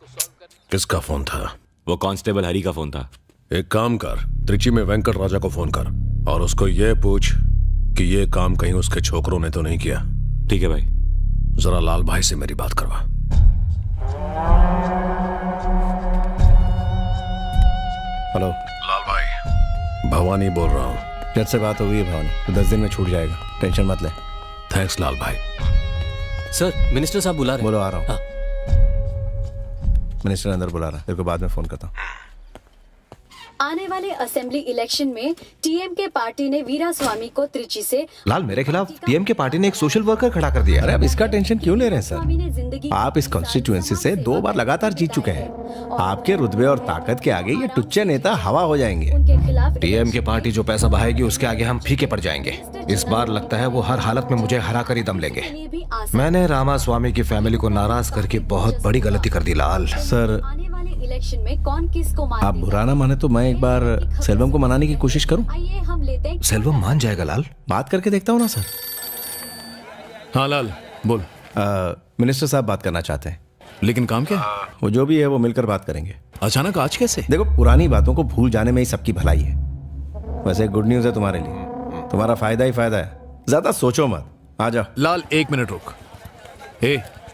किसका फोन था? वो कांस्टेबल हरी का फोन था। एक काम कर, त्रिची में वेंकट राजा को फोन कर और उसको ये पूछ कि ये काम कहीं उसके छोकरों ने तो नहीं किया। ठीक है भाई। जरा लाल भाई से मेरी बात करवा। हेलो लाल भाई, भवानी बोल रहा हूँ। जज से बात हो गई है भवानी, तो 10 दिन में छूट जाएगा, टेंशन मत ले। थैंक्स लाल भाई। सर मिनिस्टर साहब बुला रहे हैं। बोलो, आ रहा हूँ। मिनिस्टर अंदर बुला रहा है, तेरे को बाद में फोन करता हूँ। आने वाले असेंबली इलेक्शन में टीएमके पार्टी ने वीरा स्वामी को त्रिची से लाल, मेरे खिलाफ टीएमके पार्टी ने एक सोशल वर्कर खड़ा कर दिया। अरे अब इसका टेंशन क्यों ले रहे हैं सर? जिंदगी आप इस कॉन्स्टिट्यूएंसी से 2 बार लगातार जीत चुके हैं। आपके रुतबे और ताकत के आगे ये टुच्चे नेता हवा हो जाएंगे। उनके खिलाफ टीएमके पार्टी जो पैसा बहाएगी उसके आगे हम फीके पड़ जाएंगे। इस बार लगता है वो हर हालत में मुझे हरा कर ही दम लेंगे। मैंने रामा स्वामी की फैमिली को नाराज करके बहुत बड़ी गलती कर दी लाल। सर, आने वाले इलेक्शन में कौन किसको मार आप बुरा ना माने तो मैं एक बार सेल्वम को मनाने की कोशिश करूं। आइए हम लेते हैं। सेल्वम मान जाएगा लाल? बात करके देखता हूं ना सर। हाँ लाल बोल। मिनिस्टर साहब बात करना चाहते हैं। लेकिन काम क्या? वो जो भी है वो मिलकर बात करेंगे। अचानक आज कैसे? देखो, पुरानी बातों को भूल जाने में ही सबकी भलाई है। वैसे गुड न्यूज है तुम्हारे लिए, तुम्हारा फायदा ही फायदा है। ज्यादा सोचो मत, आ जाओ। लाल 1 मिनट रुक।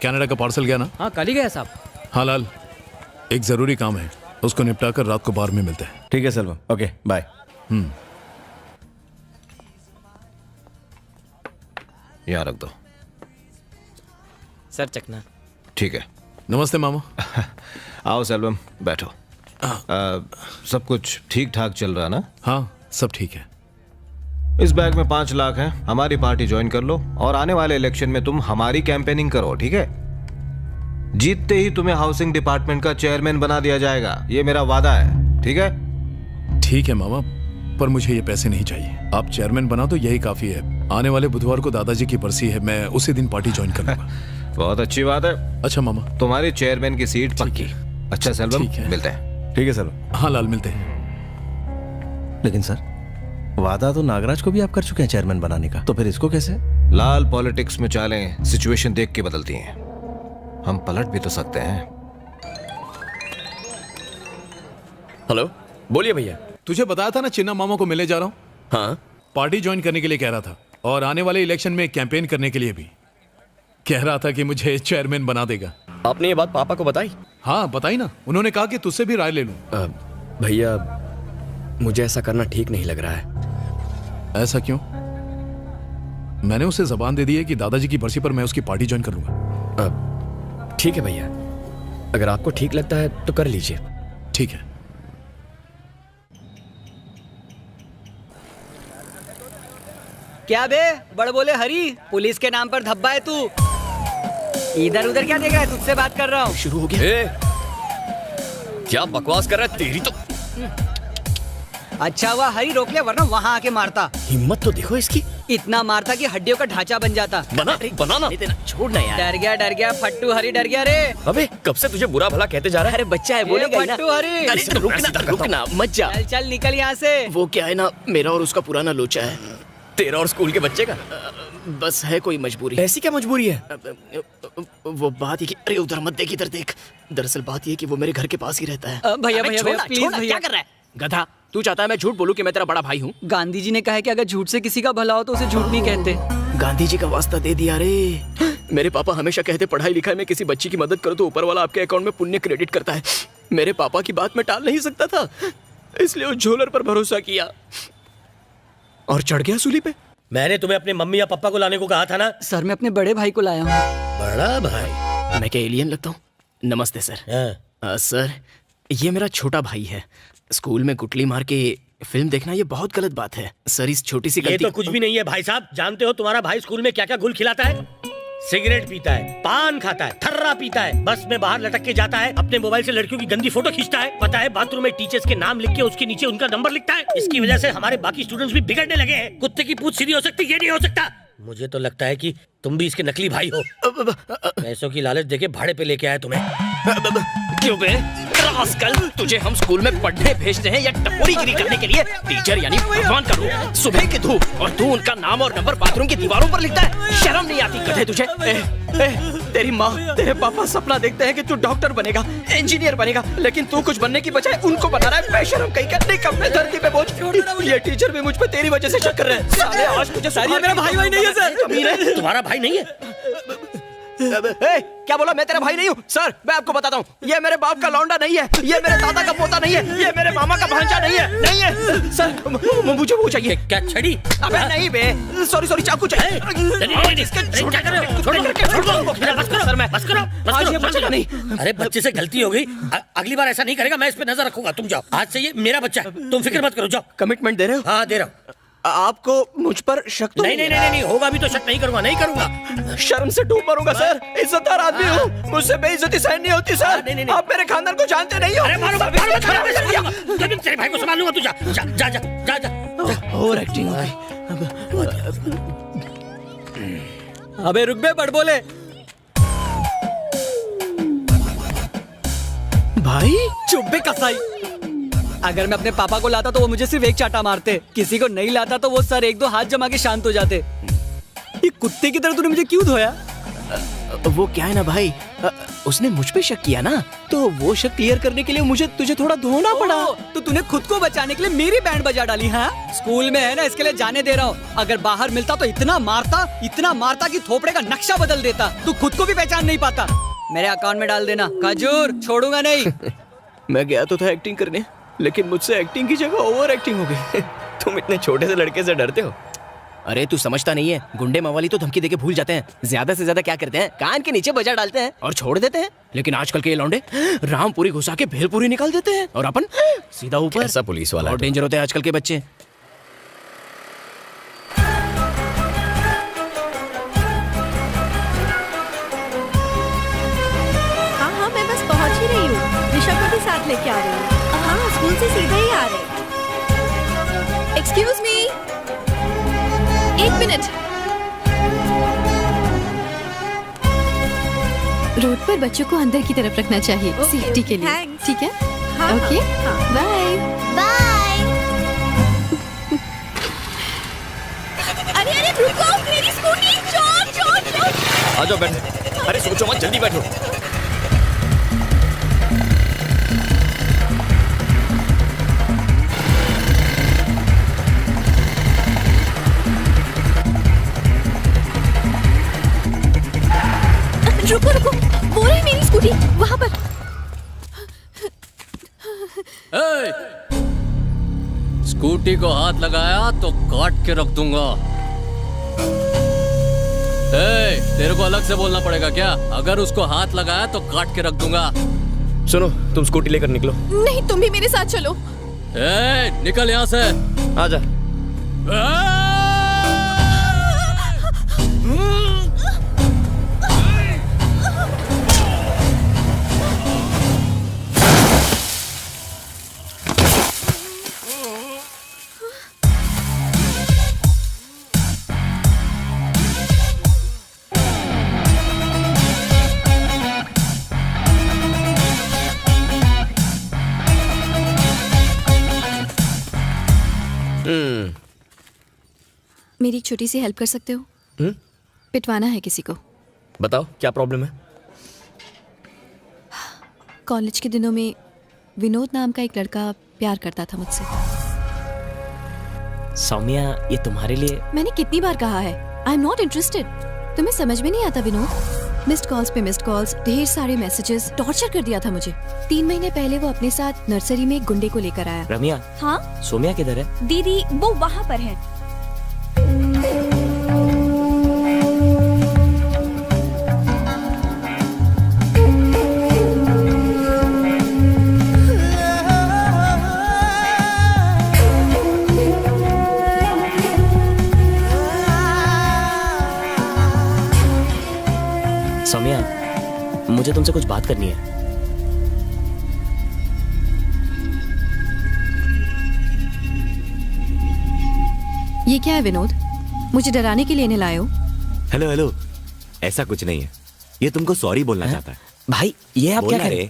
कनाडा का पार्सल गया ना? हाँ कल ही गया साहब। हाँ लाल, एक जरूरी काम है, उसको निपटा कर रात को बार में मिलते हैं। ठीक है सेल्वम, ओके बाय। यहाँ रख दो सर चकना। ठीक है। नमस्ते मामा। आओ सेल्वम, बैठो। सब कुछ ठीक ठाक चल रहा ना? हाँ सब ठीक है। इस बैग में 5 लाख है, हमारी पार्टी ज्वाइन कर लो और आने वाले इलेक्शन में तुम हमारी कैंपेनिंग करो, ठीक है? जीतते ही तुम्हें हाउसिंग डिपार्टमेंट का चेयरमैन बना दिया जाएगा, ये मेरा वादा है, ठीक है? ठीक है मामा, पर मुझे ये पैसे नहीं चाहिए। आप चेयरमैन बना तो यही काफी है। आने वाले बुधवार को दादाजी की बरसी है, मैं उसी दिन पार्टी ज्वाइन कर लूंगा। बहुत अच्छी बात है। अच्छा मामा, तुम्हारी चेयरमैन की सीट पक्की। अच्छा सेल्वम, मिलते हैं। ठीक है सेल्वम। हाँ लाल, मिलते हैं। लेकिन सर, वादा तो नागराज को भी आप कर चुके हैं चेयरमैन बनाने का, तो फिर इसको कैसे? लाल, पॉलिटिक्स में चालें सिचुएशन देख के बदलती हैं, हम पलट भी तो सकते हैं। हेलो, बोलिए भैया। तुझे बताया था ना चिन्ना मामा को मिलने जा रहा हूँ। हाँ, पार्टी ज्वाइन करने के लिए कह रहा था और आने वाले इलेक्शन में कैंपेन करने के लिए भी कह रहा था कि मुझे चेयरमैन बना देगा। आपने ये बात पापा को बताई? हाँ बताई ना, उन्होंने कहा कि तुझसे भी राय ले लूं। भैया मुझे ऐसा करना ठीक नहीं लग रहा है। ऐसा क्यों? मैंने उसे जबान दे दी है कि दादाजी की बरसी पर मैं उसकी पार्टी ज्वाइन कर लूंगा। ठीक है भैया, अगर आपको ठीक लगता है तो कर लीजिए। ठीक है। क्या बे बड़ बोले हरी, पुलिस के नाम पर धब्बा है तू? इधर उधर क्या देख रहा है? तुझसे बात कर रहा हूँ। शुरू हो गया। क्या बकवास कर रहा है? तेरी तो अच्छा हुआ हरी रोक लिया, वरना वहाँ आके मारता। हिम्मत तो देखो इसकी, इतना मारता कि हड्डियों का ढांचा बन जाता। बनाना छोड़ना यार। डर गया फट्टू हरी, डर गया रे। अबे कब से तुझे बुरा भला कहते जा रहा है? अरे बच्चा है, बोलेगा ही ना। फट्टू हरी, रुकना मत जा। चल निकल यहाँ से। वो क्या है ना, मेरा और उसका पुराना लोचा है। तेरा और स्कूल के बच्चे का? बस है कोई मजबूरी। ऐसी क्या मजबूरी है? वो बात ये कि अरे उधर मत देख, इधर देख। दरअसल बात ये कि वो मेरे घर के पास ही रहता है। भैया प्लीज भैया। क्या कर रहा है गधा? तू चाहता है मैं झूठ बोलूं कि मैं तेरा बड़ा भाई हूँ? गांधी जी ने कहा है कि अगर झूठ से किसी का भला हो तो उसे झूठ नहीं कहते। गांधी जी का वास्ता दे दिया रे। मेरे पापा हमेशा कहते पढ़ाई लिखाई में किसी बच्ची की मदद करो तो ऊपर वाला आपके अकाउंट में पुण्य क्रेडिट करता है। मेरे पापा की बात मैं टाल नहीं सकता था, इसलिए उस झोलर पर भरोसा किया और चढ़ गया सूली पे। मैंने तुम्हें अपने मम्मी या पापा को लाने को कहा था ना? सर मैं अपने बड़े भाई को लाया हूँ। बड़ा भाई? मैं क्या एलियन लगता हूँ? नमस्ते सर। सर ये मेरा छोटा भाई है। स्कूल में गुटली मार के फिल्म देखना ये बहुत गलत बात है सर। इस छोटी सी ये तो कुछ भी नहीं है भाई साहब। जानते हो तुम्हारा भाई स्कूल में क्या क्या गुल खिलाता है? सिगरेट पीता है, पान खाता है, थर्रा पीता है, बस में बाहर लटक के जाता है, अपने मोबाइल से लड़कियों की गंदी फोटो खींचता है, पता है बाथरूम में टीचर्स के नाम लिख के उसके नीचे उनका नंबर लिखता है। इसकी वजह से हमारे बाकी स्टूडेंट्स भी बिगड़ने लगे हैं। कुत्ते की पूंछ सीधी हो सकती, ये नहीं हो सकता। मुझे तो लगता है कि तुम भी इसके नकली भाई हो। पैसों की लालच देके भाड़े पे लेके आया तुम्हें। क्यों बे रास्कल, तुझे हम स्कूल में पढ़ने भेजते हैं या टपोरीगिरी करने के लिए? टीचर यानी भगवान का रूप, सुबह की धूप, और तू उनका नाम और नंबर बाथरूम की दीवारों पर लिखता है। शर्म नहीं आती गधे तुझे? तेरी माँ तेरे पापा सपना देखते हैं कि तू डॉक्टर बनेगा, इंजीनियर बनेगा, लेकिन तू कुछ बनने की बजाय उनको बना रहा है। बेशरम कहीं का निकम्मे धरती पे बोझ। ये टीचर भी मुझ पे तेरी वजह से शक कर रहे हैं। साले आज तुझे ये मेरा भाई नहीं है सर। तुम्हारा भाई नहीं है? क्या बोला? मैं तेरा भाई नहीं हूँ? सर मैं आपको बताता हूँ, ये मेरे बाप का लौंडा नहीं है, ये मेरे दादा का पोता नहीं है, ये मेरे मामा का भांजा नहीं है। नहीं है सर, मुझे वो चाहिए। क्या छड़ी? अबे नहीं बे, सॉरी चाकू चाहिए। अरे बच्चे से गलती हो गई, अगली बार ऐसा नहीं करेगा। मैं इस पे नजर रखूंगा। तुम जाओ, आज से ये मेरा बच्चा है, तुम फिक्र मत करो। जाओ। कमिटमेंट दे रहे हो? हाँ दे रहा हूँ। आपको मुझ पर शक तो नहीं होगा भी तो शक नहीं करूंगा। शर्म से डूब मरूंगा सर, इज्जतदार आदमी हूँ, मुझसे बेइज्जती सहन नहीं होती सर। आप मेरे खानदान को जानते नहीं हो। अरे मारो तेरे भाई को संभाल लूंगा। तू जा। और एक्टिंग हो गई। अबे रुक बे बड़ बोले भाई। चुप बे कसाई। अगर मैं अपने पापा को लाता तो वो मुझे सिर्फ एक चाटा मारते, किसी को नहीं लाता तो वो सर एक दो हाथ जमा के शांत हो जाते। ये कुत्ते की तरह तूने मुझे क्यों धोया? वो क्या है ना भाई, उसने मुझ पे शक किया ना, तो वो शक क्लियर करने के लिए मुझे तुझे थोड़ा धोना पड़ा। तो तूने खुद को बचाने के लिए मेरी बैंड बजा डाली? हाँ स्कूल में है ना, इसके लिए जाने दे रहा हूँ। अगर बाहर मिलता तो इतना मारता कि थोपड़े का नक्शा बदल देता। तू खुद को भी पहचान नहीं पाता। मेरे अकाउंट में डाल देना, खजूर छोड़ूंगा नहीं। मैं गया तो था एक्टिंग करने, लेकिन मुझसे एक्टिंग की जगह ओवर एक्टिंग हो गई। तुम इतने छोटे से लड़के से डरते हो? अरे तू समझता नहीं है, गुंडे मवाली तो धमकी देके भूल जाते हैं। ज्यादा से ज्यादा क्या करते हैं, कान के नीचे बजा डालते हैं और छोड़ देते हैं। लेकिन आजकल के ये लौंडे रामपुरी घुसा के भेलपुरी निकाल देते हैं, और अपन सीधा ऊपर। ऐसा पुलिस वाला और डेंजर होते हैं आजकल के बच्चे। हाँ मैं बस पहुंच ही रही हूँ। ऋषभ को भी साथ लेके आ रही हूँ। हाँ स्कूल से सीधे ही आ रहे। एक्सक्यूज मी, एक मिनट। रोड पर बच्चों को अंदर की तरफ रखना चाहिए, सेफ्टी के लिए। ठीक है? Okay bye bye. अरे रुको, मेरी स्कूटी। चोर। आ जाओ बैठो। अरे सोचो मत, जल्दी बैठो। रुको, वो रही मेरी स्कूटी वहां पर। स्कूटी को हाथ लगाया तो काट के रख दूंगा। तेरे को अलग से बोलना पड़ेगा क्या? अगर उसको हाथ लगाया तो काट के रख दूंगा। सुनो, तुम स्कूटी लेकर निकलो। नहीं, तुम भी मेरे साथ चलो। निकल यहाँ से। आजा। मेरी एक छोटी सी हेल्प कर सकते हो? पिटवाना है किसी को। बताओ क्या प्रॉब्लम है? कॉलेज के दिनों में विनोद नाम का एक लड़का प्यार करता था मुझसे। सौम्या, ये तुम्हारे लिए। मैंने कितनी बार कहा है, आई एम नॉट इंटरेस्टेड। तुम्हें समझ में नहीं आता विनोद? मिस्ड कॉल्स पे मिस्ड कॉल्स, ढेर सारे मैसेजेस, टॉर्चर कर दिया था मुझे। 3 महीने पहले वो अपने साथ नर्सरी में एक गुंडे को लेकर आया। रमिया। हाँ सोम्या किधर है? दीदी वो वहाँ पर है। सौम्या, मुझे तुमसे कुछ बात करनी है। ये क्या है विनोद? मुझे डराने के लिए नहीं लाए हो? हेलो ऐसा कुछ नहीं है, ये तुमको सॉरी बोलना चाहता है। भाई ये आप क्या कह रहे?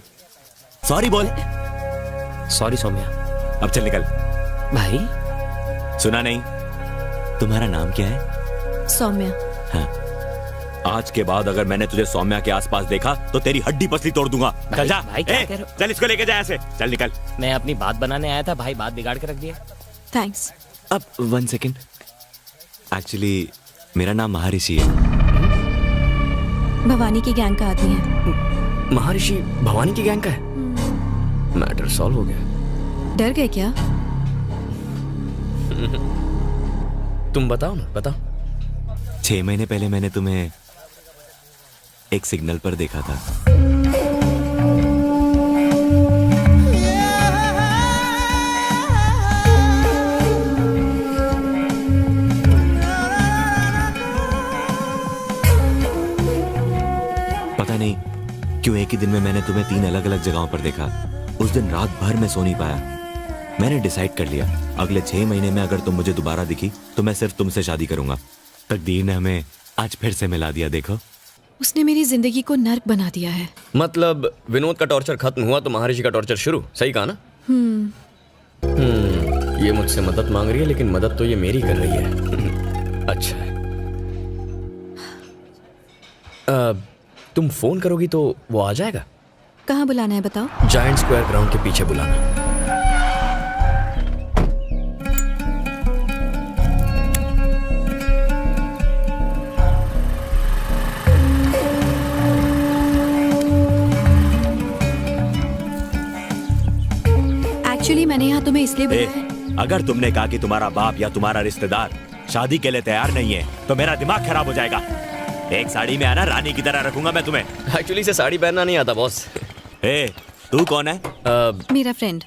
सॉरी बोल। सॉरी सौम्या। अब चल निकल। भाई सुना नहीं? तुम्हारा नाम क्या है? सौम्या। हाँ, आज के बाद अगर मैंने तुझे सौम्या के आसपास देखा तो तेरी हड्डी पसली तोड़ दूंगा। चल जा। भाई क्या कह रहे हो? चल इसको लेके जा ऐसे। चल निकल। मैं अपनी बात बनाने आया था, भाई बात बिगाड़ के रख दिया। थैंक्स। अब 1 सेकेंड, एक्चुअली मेरा नाम महर्षि है। भवानी की गैंग का आदमी है। महर्षि भवानी की गैंग का है? मैटर सॉल्व हो गया। डर गए क्या? तुम बताओ ना, बताओ। 6 महीने पहले मैंने तुम्हें एक सिग्नल पर देखा था। पता नहीं क्यों एक ही दिन में मैंने तुम्हें 3 अलग अलग जगहों पर देखा। उस दिन रात भर मैं सो नहीं पाया। मैंने डिसाइड कर लिया, अगले 6 महीने में अगर तुम मुझे दोबारा दिखी तो मैं सिर्फ तुमसे शादी करूंगा। तकदीर ने हमें आज फिर से मिला दिया। देखो, उसने मेरी जिंदगी को नर्क बना दिया है। मतलब विनोद का टॉर्चर खत्म हुआ तो महर्षि का टॉर्चर शुरू, सही कहा ना? ये मुझसे मदद मांग रही है, लेकिन मदद तो ये मेरी कर रही है। अच्छा है। तुम फोन करोगी तो वो आ जाएगा? कहाँ बुलाना है बताओ? जायंट स्क्वायर ग्राउंड के पीछे बुलाना। एक्चुअली मैंने यहाँ तुम्हें इसलिए बुलाया है। अगर तुमने कहा कि तुम्हारा बाप या तुम्हारा रिश्तेदार शादी के लिए तैयार नहीं है तो मेरा दिमाग खराब हो जाएगा। एक साड़ी में आना, रानी की तरह रखूंगा मैं तुम्हें। एक्चुअली से साड़ी पहनना नहीं आता बॉस। तू कौन है? मेरा फ्रेंड।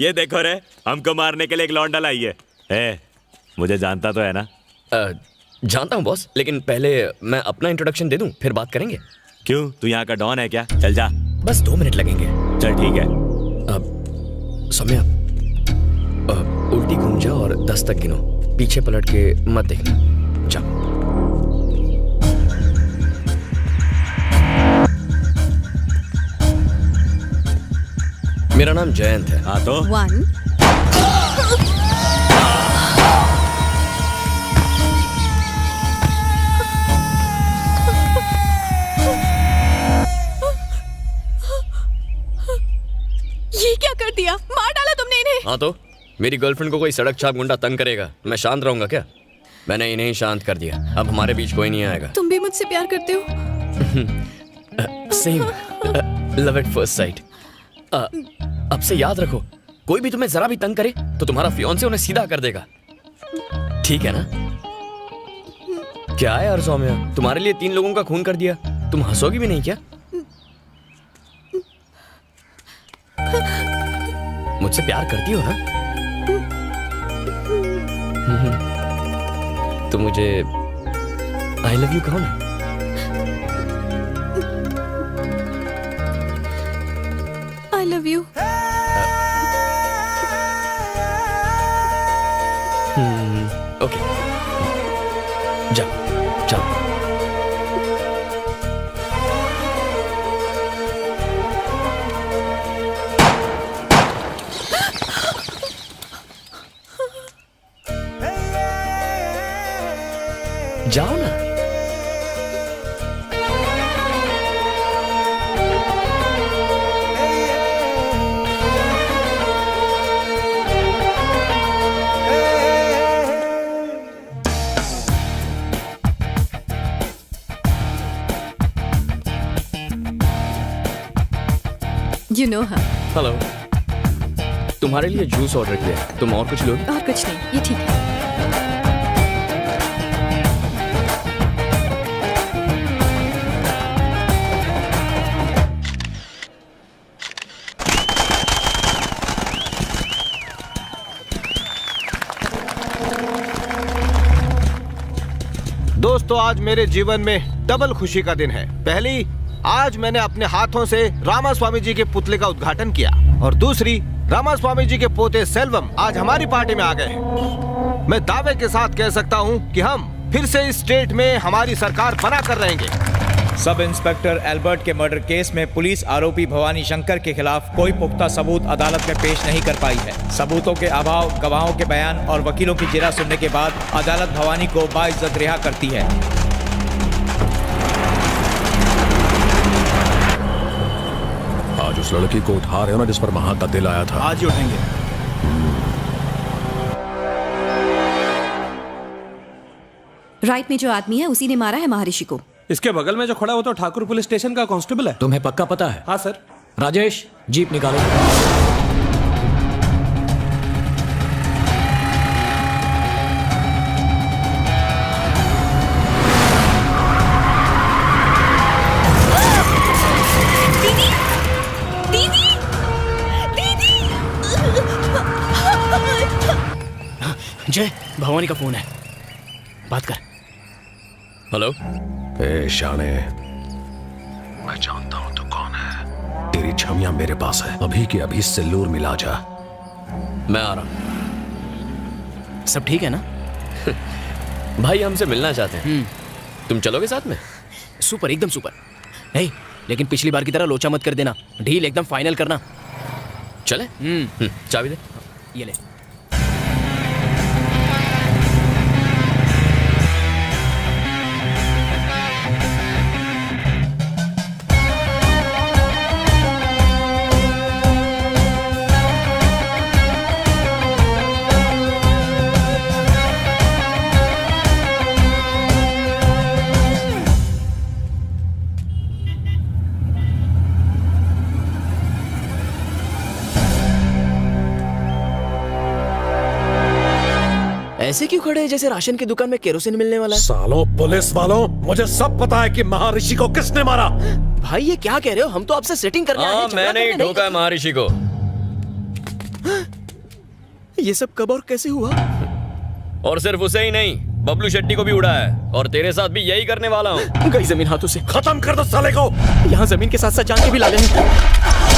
ये देखो रे, हमको मारने के लिए एक लौंडा लाई है। मुझे जानता तो है ना? जानता हूँ बॉस, लेकिन पहले मैं अपना इंट्रोडक्शन दे दूं, फिर बात करेंगे। क्यों, तू यहाँ का डॉन है क्या? चल जा। बस 2 मिनट लगेंगे। चल ठीक है। सौम्या, उल्टी घूम जा और 10 तक गिनो। पीछे पलट के मत देखना। जा। मेरा नाम जयंत है। हाँ तो 1 ये क्या कर दिया? मार डाला तुमने इन्हें। हाँ तो मेरी गर्लफ्रेंड को कोई सड़क छाप गुंडा तंग करेगा, मैं शांत रहूंगा क्या? मैंने इन्हें शांत कर दिया, अब हमारे बीच कोई नहीं आएगा। तुम भी मुझसे प्यार करते हो? Same, love at first sight. अब से याद रखो, कोई भी तुम्हें जरा भी तंग करे तो तुम्हारा फियांसे उन्हें सीधा कर देगा, ठीक है ना? क्या है यार सौम्या, तुम्हारे लिए 3 लोगों का खून कर दिया, तुम हंसोगी भी नहीं क्या? मुझसे प्यार करती हो ना? तो मुझे आई लव यू कहो ना। I love you. ओके, जाओ जाओ। जाओ ना। You know her. हेलो, तुम्हारे लिए जूस ऑर्डर किया, तुम और कुछ लोगे? और कुछ नहीं, ये ठीक है। दोस्तों, आज मेरे जीवन में डबल खुशी का दिन है। पहली, आज मैंने अपने हाथों से रामास्वामी जी के पुतले का उद्घाटन किया, और दूसरी, रामास्वामी जी के पोते सेल्वम आज हमारी पार्टी में आ गए हैं। मैं दावे के साथ कह सकता हूं कि हम फिर से इस स्टेट में हमारी सरकार बना कर रहेंगे। सब इंस्पेक्टर एल्बर्ट के मर्डर केस में पुलिस आरोपी भवानी शंकर के खिलाफ कोई पुख्ता सबूत अदालत में पेश नहीं कर पाई है। सबूतों के अभाव, गवाहों के बयान और वकीलों की जिरह सुनने के बाद अदालत भवानी को बाइज्जत रिहा करती है। आज उस लड़की को उठा रहे हो ना जिस पर महा का दिल आया था? आज ही उठेंगे। राइट में जो आदमी है उसी ने मारा है महर्षि को। इसके बगल में जो खड़ा हो तो ठाकुर पुलिस स्टेशन का कांस्टेबल है। तुम्हें पक्का पता है? हाँ सर। राजेश, जीप निकालो। जय, भवानी का फोन है, बात कर। हेलो। ए शाने, मैं जानता हूं तू कौन है। तेरी छमिया मेरे पास है, अभी के अभी सिल्लूर मिला जा। मैं आ रहा हूं। सब ठीक है ना? भाई हमसे मिलना चाहते हैं। तुम चलोगे साथ में? सुपर, एकदम सुपर। नहीं, लेकिन पिछली बार की तरह लोचा मत कर देना, डील एकदम फाइनल करना। चले? चाबी दे। ये ले। ऐसे क्यों खड़े हैं जैसे राशन की दुकान में केरोसिन मिलने वाला है? सालों पुलिस वालों, मुझे सब पता है कि महर्षि को किसने मारा। भाई ये क्या कह रहे हो? हम तो आपसे सेटिंग करने आए हैं। मैंने ही ठोका है महर्षि को। ये सब कब और कैसे हुआ? और सिर्फ उसे ही नहीं, बबलू शेट्टी को भी उड़ा है, और तेरे साथ भी यही करने वाला हूँ। गई जमीन हाथों से। खत्म कर दो साले को। यहाँ जमीन के साथ साथ जान के भी ला लेंगे।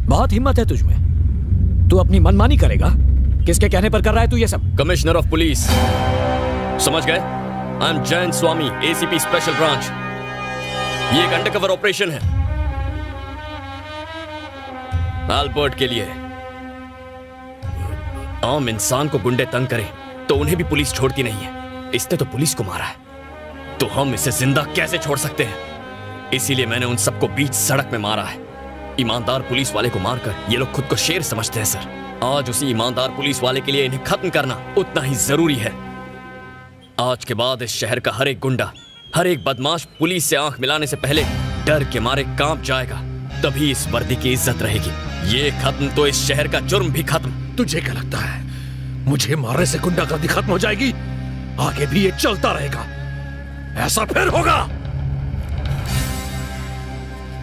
बहुत हिम्मत है तुझमें। तू अपनी मनमानी करेगा? किसके कहने पर कर रहा है तू ये सब? कमिश्नर ऑफ पुलिस, समझ गए? I am Jayant Swami, ACP special branch. ये एक अंडरकवर ऑपरेशन है एल्बर्ट के लिए। आम इंसान को गुंडे तंग करें तो उन्हें भी पुलिस छोड़ती नहीं है। इसने तो पुलिस को मारा है, तो हम इसे जिंदा कैसे छोड़ सकते हैं? इसीलिए मैंने उन सबको बीच सड़क में मारा है। ईमानदार पुलिस वाले को मारकर ये लोग खुद को शेर समझते हैं सर। आज उसी ईमानदार पुलिस वाले के लिए इन्हें खत्म करना उतना ही जरूरी है। आज के बाद इस शहर का हर एक गुंडा, हर एक बदमाश पुलिस से आंख मिलाने से पहले डर के मारे कांप जाएगा। तभी इस वर्दी की इज्जत रहेगी। ये खत्म तो इस शहर का जुर्म भी खत्म। तुझे क्या लगता है मुझे मारने से गुंडागर्दी खत्म हो जाएगी? आगे भी ये चलता रहेगा, ऐसा फिर होगा।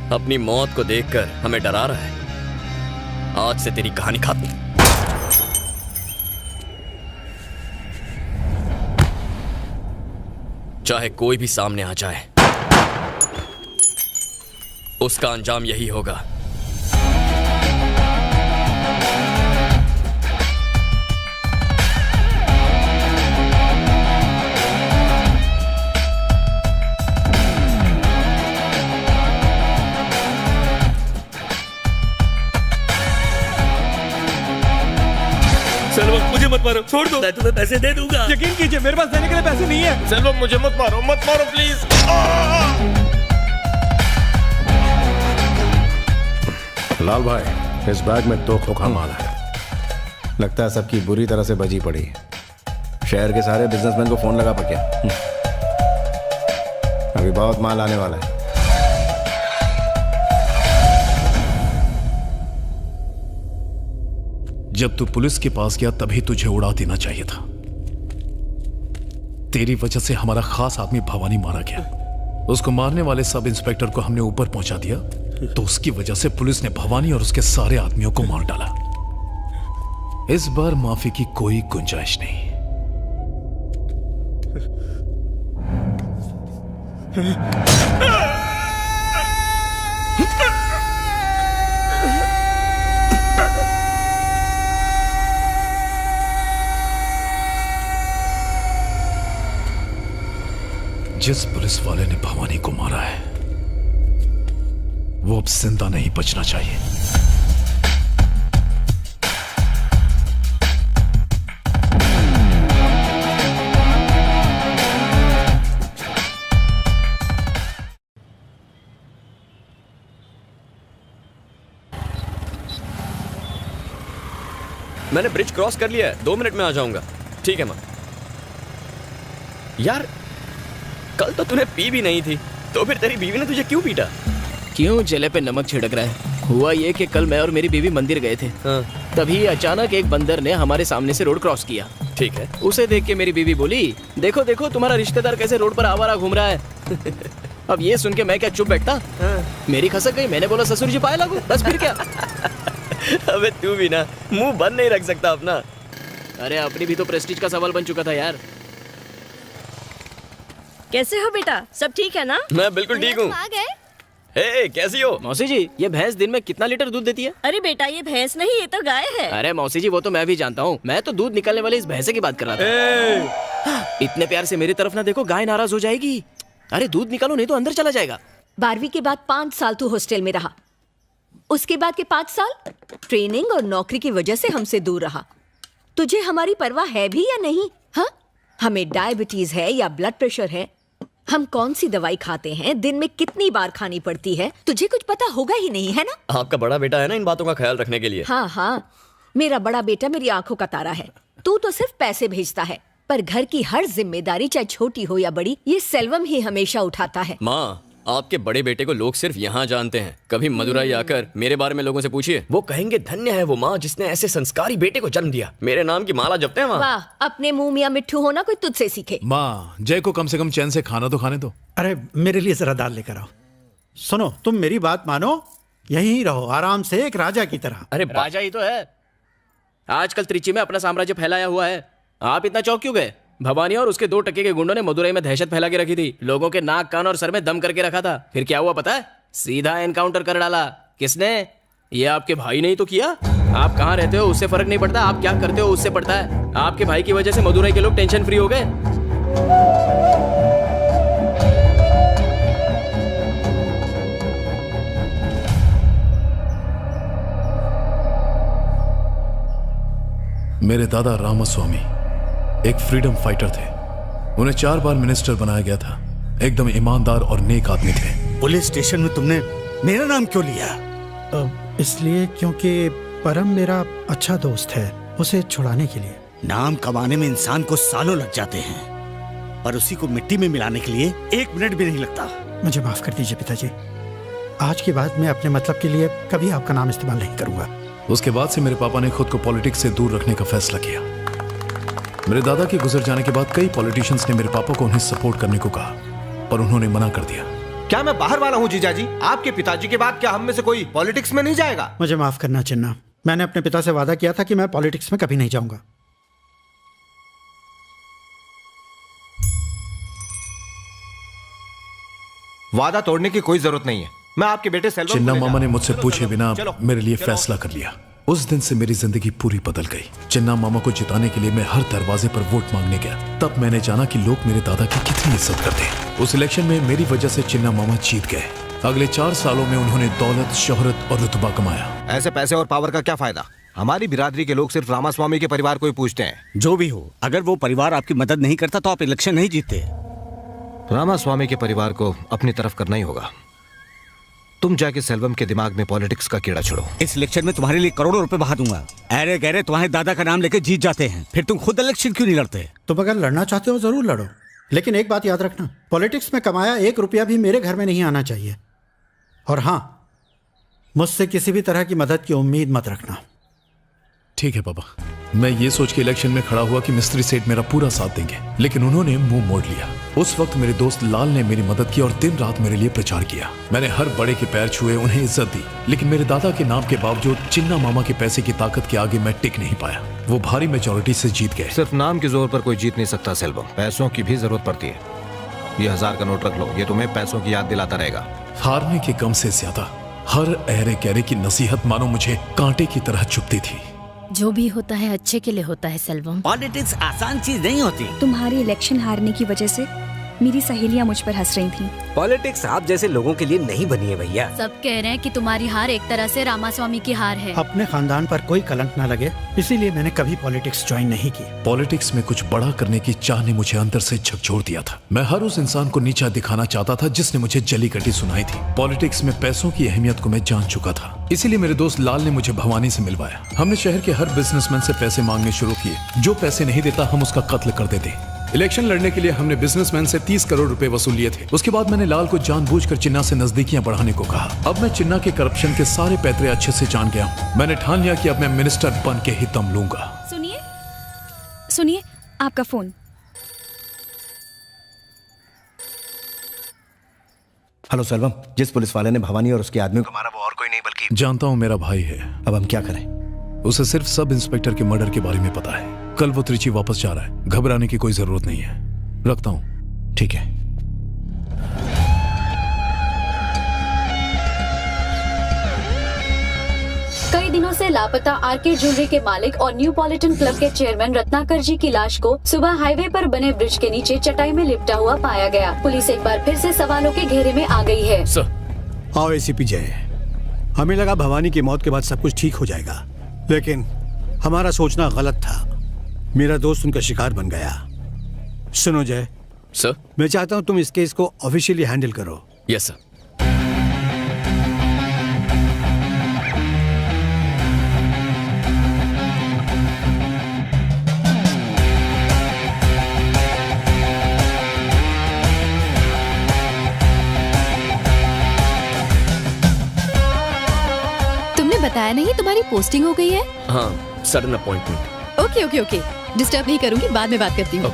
अपनी मौत को देखकर हमें डरा रहा है। आज से तेरी कहानी खत्म। चाहे कोई भी सामने आ जाए, उसका अंजाम यही होगा। छोड़ दो, मैं तुम्हें पैसे दे दूंगा। यकीन कीजिए मेरे पास देने के लिए पैसे नहीं है। सेल्वम मुझे मत मारो प्लीज। लाल भाई, इस बैग में 2 खोखा माल है। लगता है सबकी बुरी तरह से बजी पड़ी है। शहर के सारे बिजनेसमैन को फोन लगा पक्या। अभी बहुत माल आने वाला है। जब तू पुलिस के पास गया तभी तुझे उड़ा देना चाहिए था। तेरी वजह से हमारा खास आदमी भवानी मारा गया। उसको मारने वाले सब इंस्पेक्टर को हमने ऊपर पहुंचा दिया, तो उसकी वजह से पुलिस ने भवानी और उसके सारे आदमियों को मार डाला। इस बार माफी की कोई गुंजाइश नहीं। जिस पुलिस वाले ने भवानी को मारा है वो अब जिंदा नहीं बचना चाहिए। मैंने ब्रिज क्रॉस कर लिया है, 2 मिनट में आ जाऊंगा। ठीक है माँ। यार कल तो तूने पी भी नहीं थी, तो फिर तेरी बीवी ने तुझे क्यों पीटा? क्यों जले पे नमक छिड़क रहा है? हुआ ये कि कल मैं और मेरी बीवी मंदिर गए थे। तभी अचानक एक बंदर ने हमारे सामने से रोड क्रॉस किया। ठीक है। उसे देख के मेरी बीवी बोली, देखो देखो तुम्हारा रिश्तेदार कैसे रोड पर आवारा घूम रहा है। अब ये सुन के मैं क्या चुप बैठता? मेरी खसक गई। मैंने बोला ससुर जी पाए लागू, बस फिर क्या। अबे तू भी ना मुंह बंद नहीं रख सकता अपना। अरे अपनी भी तो प्रेस्टीज का सवाल बन चुका था यार। कैसे हो बेटा, सब ठीक है ना? मैं बिल्कुल ठीक हूँ। हे कैसी हो? मौसी जी ये भैंस दिन में कितना लीटर दूध देती है? अरे बेटा ये भैंस नहीं, ये तो गाय है। अरे मौसी जी वो तो मैं भी जानता हूँ, मैं तो दूध निकालने वाले इस भैंसे की बात कर रहा था। इतने प्यार से मेरी तरफ ना देखो, गाय नाराज हो जाएगी। अरे दूध निकालो नहीं तो अंदर चला जाएगा। 12वीं के बाद 5 साल तू हॉस्टल में रहा, उसके बाद के 5 साल ट्रेनिंग और नौकरी की वजह से हमसे दूर रहा। तुझे हमारी परवाह है भी या नहीं? हाँ, हमें डायबिटीज है या ब्लड प्रेशर है, हम कौन सी दवाई खाते हैं, दिन में कितनी बार खानी पड़ती है, तुझे कुछ पता होगा ही नहीं, है ना? आपका बड़ा बेटा है ना इन बातों का ख्याल रखने के लिए। हाँ हाँ, मेरा बड़ा बेटा मेरी आंखों का तारा है। तू तो सिर्फ पैसे भेजता है, पर घर की हर जिम्मेदारी चाहे छोटी हो या बड़ी, ये सेल्वम ही हमेशा उठाता है। माँ आपके बड़े बेटे को लोग सिर्फ यहाँ जानते हैं। कभी मदुराई आकर मेरे बारे में लोगों से पूछिए, वो कहेंगे धन्य है वो माँ जिसने ऐसे संस्कारी बेटे को जन्म दिया। मेरे नाम की माला जपते हैं वहाँ। वाह, अपने मुंह मियां मिट्ठू होना कोई तुझसे सीखे। माँ जय को कम से कम चैन से खाना तो खाने दो। अरे मेरे लिए जरा दाल लेकर आओ। सुनो, तुम मेरी बात मानो, यहीं रहो आराम से एक राजा की तरह। अरे राजा ही तो है, आजकल त्रिची में अपना साम्राज्य फैलाया हुआ है। आप इतना चौंक क्यों गए? भवानी और उसके 2 टके के गुंडों ने मदुरई में दहशत फैला के रखी थी, लोगों के नाक कान और सर में दम करके रखा था। फिर क्या हुआ पता है? सीधा एनकाउंटर कर डाला। किसने? ये आपके भाई ने ही तो किया। आप कहाँ रहते हो उससे फर्क नहीं पड़ता, आप क्या करते हो उससे पड़ता है। आपके भाई की वजह से मदुरई के लोग टेंशन फ्री हो गए। मेरे दादा रामास्वामी एक फ्रीडम फाइटर थे। उन्हें 4 बार मिनिस्टर बनाया गया था। एकदम ईमानदार और नेक आदमी थे। पुलिस स्टेशन में तुमने मेरा नाम क्यों लिया? इसलिए क्योंकि परम मेरा अच्छा दोस्त है, उसे छुड़ाने के लिए। नाम कमाने में इंसान को सालों लग जाते हैं, पर उसी को मिट्टी में मिलाने के लिए 1 मिनट भी नहीं लगता। मुझे माफ कर दीजिए पिताजी, आज के बाद मैं अपने मतलब के लिए कभी आपका नाम इस्तेमाल नहीं करूंगा। उसके बाद से मेरे पापा ने खुद को पॉलिटिक्स से दूर रखने का फैसला किया। मेरे दादा के गुजर जाने के बाद कई पॉलिटिशियंस ने मेरे पापा को उन्हें सपोर्ट करने को कहा, पर उन्होंने मना कर दिया। क्या मैं बाहर वाला हूँ जीजाजी? आपके पिताजी के बाद क्या हम में से कोई पॉलिटिक्स में नहीं जाएगा? मुझे माफ करना चिन्ना, मैंने अपने पिता से वादा किया था कि मैं पॉलिटिक्स में कभी नहीं जाऊंगा। वादा तोड़ने की कोई जरूरत नहीं है। मैं आपके बेटे सेल्वम चिन्ना मामा ने मुझसे पूछे बिना मेरे लिए फैसला कर लिया। उस दिन से मेरी जिंदगी पूरी बदल गई। चिन्ना मामा को जिताने के लिए मैं हर दरवाजे पर वोट मांगने गया। तब मैंने जाना कि लोग मेरे दादा की कितनी इज्जत करते हैं। उस इलेक्शन में मेरी वजह से चिन्ना मामा जीत गए। अगले 4 सालों में उन्होंने दौलत, शोहरत और रुतबा कमाया। ऐसे पैसे और पावर का क्या फायदा? हमारी बिरादरी के लोग सिर्फ रामास्वामी के परिवार को ही पूछते हैं। जो भी हो, अगर वो परिवार आपकी मदद नहीं करता तो आप इलेक्शन नहीं जीतते। रामास्वामी के परिवार को अपनी तरफ करना ही होगा। तुम जाके सेल्वम के दिमाग में पॉलिटिक्स का कीड़ा छोड़ो। इस इलेक्शन में तुम्हारे लिए करोड़ों रुपए बहा दूंगा। अरे गहरे तुम्हारे दादा का नाम लेके जीत जाते हैं, फिर तुम खुद इलेक्शन क्यों नहीं लड़ते? तुम अगर लड़ना चाहते हो जरूर लड़ो, लेकिन एक बात याद रखना, पॉलिटिक्स में कमाया 1 रुपया भी मेरे घर में नहीं आना चाहिए। और हाँ, मुझसे किसी भी तरह की मदद की उम्मीद मत रखना। ठीक है पापा। मैं ये सोच के इलेक्शन में खड़ा हुआ कि मिस्त्री सेठ मेरा पूरा साथ देंगे, लेकिन उन्होंने मुंह मोड़ लिया। उस वक्त मेरे दोस्त लाल ने मेरी मदद की और दिन रात मेरे लिए प्रचार किया। मैंने हर बड़े के पैर छुए, उन्हें इज्जत दी, लेकिन मेरे दादा के नाम के बावजूद चिन्ना मामा के पैसे की ताकत के आगे मैं टिक नहीं पाया। वो भारी मेजोरिटी से जीत गए। सिर्फ नाम के जोर पर कोई जीत नहीं सकता सेल्वम, पैसों की भी जरूरत पड़ती है। ये 1000 का नोट रख लो, ये तुम्हें पैसों की याद दिलाता रहेगा। हारने के गम से ज्यादा हर अहरे गहरे की नसीहत मानो मुझे कांटे की तरह चुभती थी। जो भी होता है अच्छे के लिए होता है सेल्वम। पॉलिटिक्स आसान चीज नहीं होती। तुम्हारी इलेक्शन हारने की वजह से मेरी सहेलियां मुझ पर हंस रही थी। पॉलिटिक्स आप जैसे लोगों के लिए नहीं बनी है भैया। सब कह रहे हैं कि तुम्हारी हार एक तरह से रामास्वामी की हार है। अपने खानदान पर कोई कलंक ना लगे, इसीलिए मैंने कभी पॉलिटिक्स ज्वाइन नहीं की। पॉलिटिक्स में कुछ बड़ा करने की चाह ने मुझे अंदर से झकझोर दिया था। मैं हर उस इंसान को नीचा दिखाना चाहता था जिसने मुझे जली कटी सुनाई थी। पॉलिटिक्स में पैसों की अहमियत को मैं जान चुका था, इसीलिए मेरे दोस्त लाल ने मुझे भवानी से मिलवाया। हमने शहर के हर बिजनेसमैन से पैसे मांगने शुरू किए। जो पैसे नहीं देता हम उसका कत्ल कर देते। इलेक्शन लड़ने के लिए हमने बिजनेसमैन से 30 करोड़ रुपए वसूल लिए थे। उसके बाद मैंने लाल को जानबूझकर चिन्ना से नजदीकियां बढ़ाने को कहा। अब मैं चिन्ना के करप्शन के सारे पैतरे अच्छे से जान गया हूं। मैंने ठान लिया कि अब मैं मिनिस्टर बन के ही दम लूंगा। सुनिए, आपका फोन। हेलो सेल्वम, जिस पुलिस वाले ने भवानी और उसके आदमी को मारा वो और कोई नहीं बल्कि जानता हूँ, मेरा भाई है। अब हम क्या करें? उसे सिर्फ सब इंस्पेक्टर के मर्डर के बारे में पता है। कल वो त्रिची वापस जा रहा है, घबराने की कोई जरूरत नहीं है। रखता हूं। ठीक है। कई दिनों से लापता आरके ज्वेलरी के मालिक और न्यू पॉलिटन क्लब के चेयरमैन रत्नाकर जी की लाश को सुबह हाईवे पर बने ब्रिज के नीचे चटाई में लिपटा हुआ पाया गया। पुलिस एक बार फिर से सवालों के घेरे में आ गई है। आओ एसीपी जय, हमें लगा भवानी की मौत के बाद सब कुछ ठीक हो जाएगा, लेकिन हमारा सोचना गलत था। मेरा दोस्त उनका शिकार बन गया। सुनो जय सर, मैं चाहता हूं तुम इस केस को ऑफिशियली हैंडल करो। Yes sir. तुमने बताया नहीं तुम्हारी पोस्टिंग हो गई है? हाँ, sudden appointment. Okay okay okay, disturb नहीं करूंगी, बाद में बात करती हूँ।